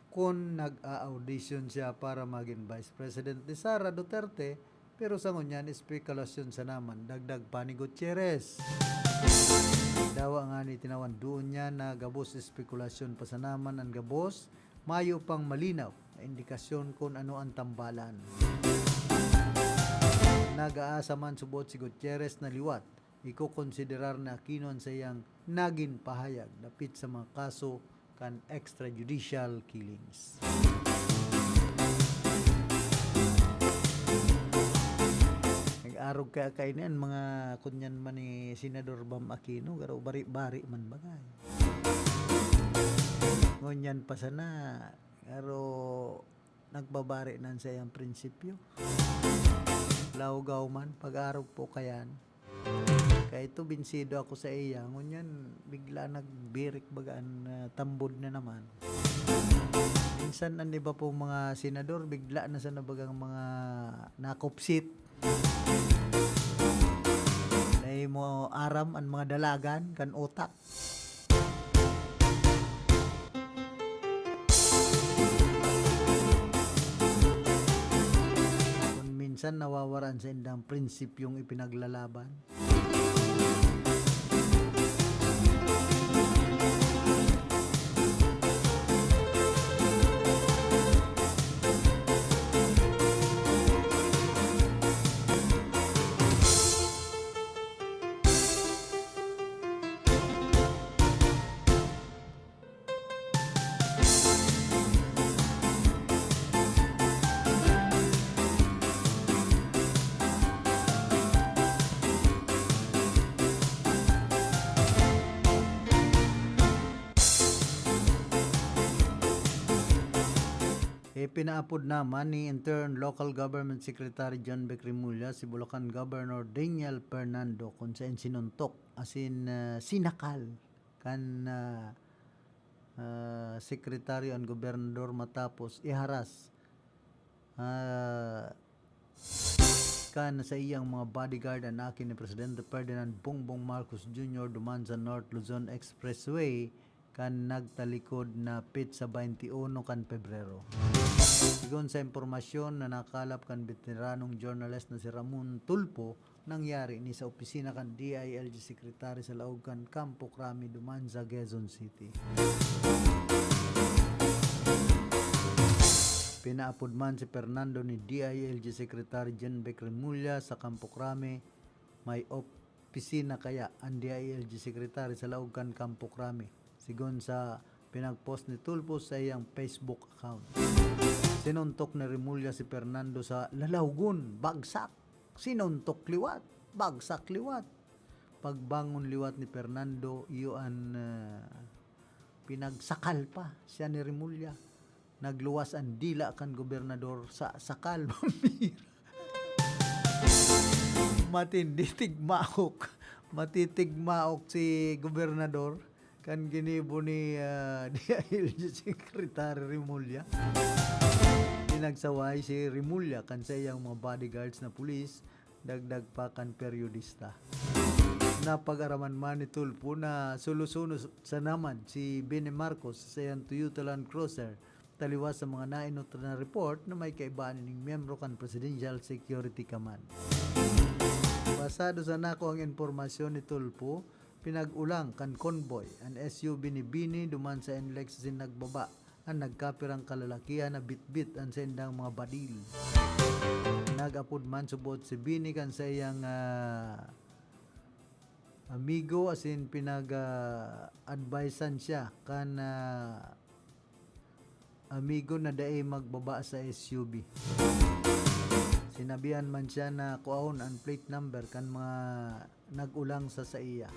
kung nag-audition siya para maging vice president ni Sara Duterte, pero sa ngunyan espekulasyon sa naman dagdag pa ni Gutierrez. Dawa nga ni tinawan doon niya na gabos espekulasyon pa sa naman ang gabos, mayo pang malinaw na indikasyon kung ano ang tambalan. Nag-aasa man subot si Gutierrez na liwat, iko-konsiderar na Aquino ang sayang naging pahayag dapit sa mga kaso kan extrajudicial killings. Nag-arog kaya kainin mga kunyan man ni Senador Bam Aquino, garo bari-bari man bagay. Ngunyan pa sana, garo nagbabari nan sa iyang prinsipyo. Laugaw man, pag-arog po kayan. Kaya ito, binsido ako sa iya. Ngunyan, bigla nagbirik bagaan tambod na naman. Minsan, ano ba po mga senador, bigla na sa nabagang mga nakopsit. Nay mo aram ang mga dalagan, kan otak. Minsan nawawaran sa indang prinsipyong ipinaglalaban. Pinaapod naman ni Intern Local Government Secretary John Beck Remulla si Bulacan Governor Daniel Fernando kung saan sinuntok asin sinakal kan sekretaryo ang gobernador matapos iharas kan sa iyang mga bodyguard ang akin ni Presidente Ferdinand Bongbong Marcos Jr. duman sa North Luzon Expressway kan nagtalikod na pit sa 21 kan Pebrero. Sigon sa impormasyon na nakalap kan veteranong journalist na si Ramon Tulpo, nangyari ni sa opisina kan DILG Secretary sa laog kan Campo Crame duman sa Quezon City. Pinaapod man si Fernando ni DILG Secretary John Beck Remulla sa Campo Crame. May opisina kaya ang DILG Secretary sa laog kan Campo Crame. Sigon sa pinagpost ni Tulpo sa iyang Facebook account. Sinuntok na Remulla si Fernando sa lalawgon, bagsak. Sinuntok liwat, bagsak liwat. Pagbangon liwat ni Fernando, iyon pinagsakal pa siya ni Remulla. Nagluwas ang dila kan gobernador sa sakal. Matitigmaok si gobernador kan ginibo ni DILG Secretary Remulla. Pinagsaway si Remulla kan sa iyang mga bodyguards na pulis, dagdag pa kan periodista. Napag-araman man ni Tulpo na sulusuno sa naman si Benny Marcos sa iyang Toyota Land Cruiser taliwas sa mga nainot na report na may kaibaan ng miyembro kan Presidential Security Command. Basado sa nako ang impormasyon ni Tulpo, pinag-ulang kan convoy ang SUV ni Bini duman sa NLEX sin nagbaba ang nagkapirang kalalakihan na bitbit ang sendang mga badil. Nag-apod man subot si Bini kan sa iyang amigo as in pinag-advisean siya kan amigo na daay magbaba sa SUV. Sinabihan man siya na kuahon ang plate number kan mga nag-ulang sa iya.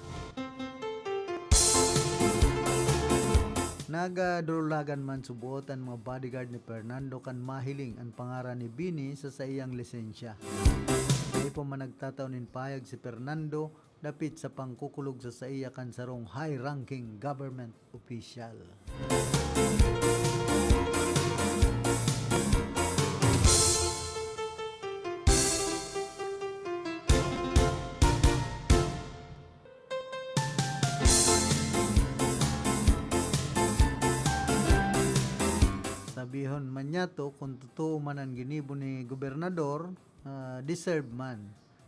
Nagadurulagan man subuot ang mga bodyguard ni Fernando kan mahiling ang pangaran ni Bini sa iyang lisensya. Hindi po man nagtataunin payag si Fernando dapit sa pangkukulog sa iya kan sarong high-ranking government official. Sabihon man niya to, kung totoo man ang ginibo ni gobernador, deserve man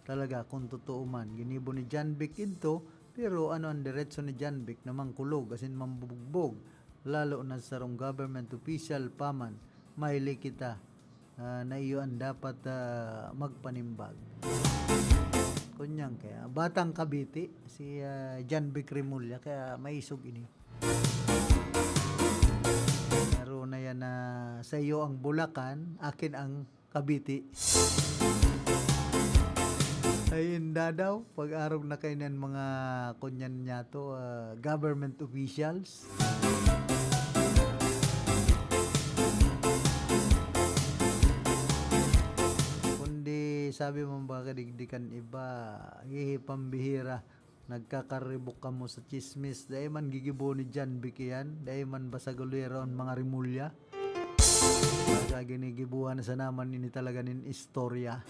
talaga kung totoo man. Ginibo ni John Vic ito, pero ano ang diretso ni John Vic na mangkulog, asin mambubugbog, lalo na sa sarong government official paman, maili kita na iyo ang dapat magpanimbag. Kunyang kaya, batang Cavite, si John Vic Remulla, kaya maisog ini. Na yan na sa iyo ang Bulacan, akin ang Cavite. Ay hindi daw pag-arog na kayo ng mga kunyan niya to, government officials. Kundi sabi mo ba kadigdikan iba, pambihira. Nagkakaribok ka mo sa chismis, dahil man gigibo ni John Vic yan, dahil man basagulero ang mga Rimulya. Kaya ginigibuhan na sa naman ini talaga nin istorya.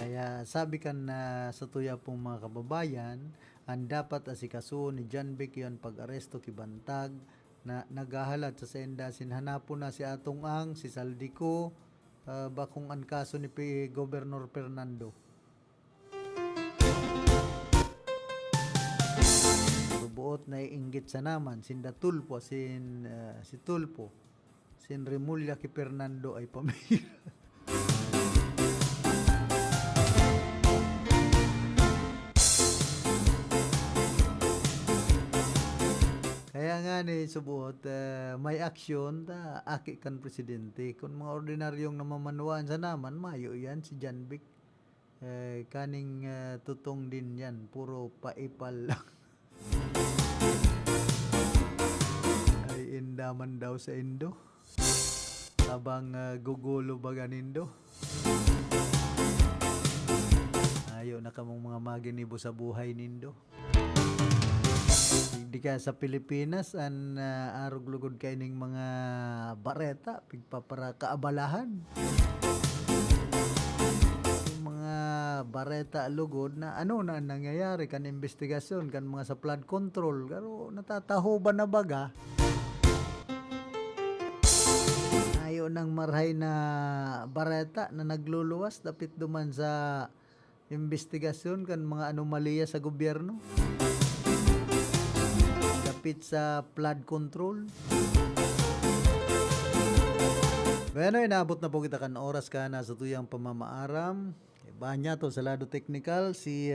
Kaya sabi kan na sa tuya pong mga kababayan, ang dapat asikaso ni John Vic yon pag-aresto kibantag na nagahalat sa senda sinhanapon na si atong ang si Saldico, bakong ang kaso ni Governor Fernando. Buot na iinggit sa naman sinda Tulpo si Tulpo sin Remulla ki Fernando ay pamira. Kaya nga ni subuot may aksyon ta aki kan presidente kung mga ordinaryong namamanuan sa naman mayo yan si John Vic kaning tutong din yan puro paipal lang. Ay indaman daw sa Indo habang gugulo ba ganindo. Ayo na kamong mga maginibo sa buhay nindo. Di ka sa Pilipinas an arog lugod kay ning mga bareta pigpapara kaabalahan. Yung mga bareta lugod na ano na nangyayari kan investigasyon kan mga sa flood control pero natatahuban na baga. Ayo nang marhay na bareta na nagluluwas dapit duman sa investigasyon kan mga anomalya sa gobyerno. Dapit sa flood control. Bueno, inaabot na po kita kan oras ka na sa tuyang pamamaaram. Banya to sa lado technical si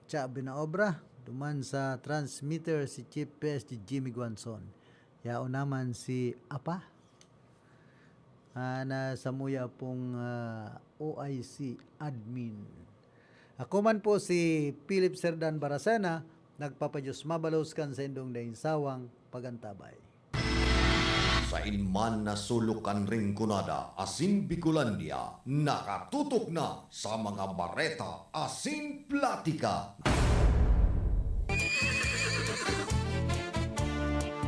Cha Binaobra. Duman sa transmitter si Chief Pest si Jimmy Guanzon. Yao naman si Apa. Na samuya pong OIC admin. Ako man po si Philip Serdan Barasena. Nagpapadyos mabalos kan sa indong dainsawang pagantabay. Sa inman na sulukan ring kunada, asin Bicolandia, nakatutok na sa mga bareta, asin platika.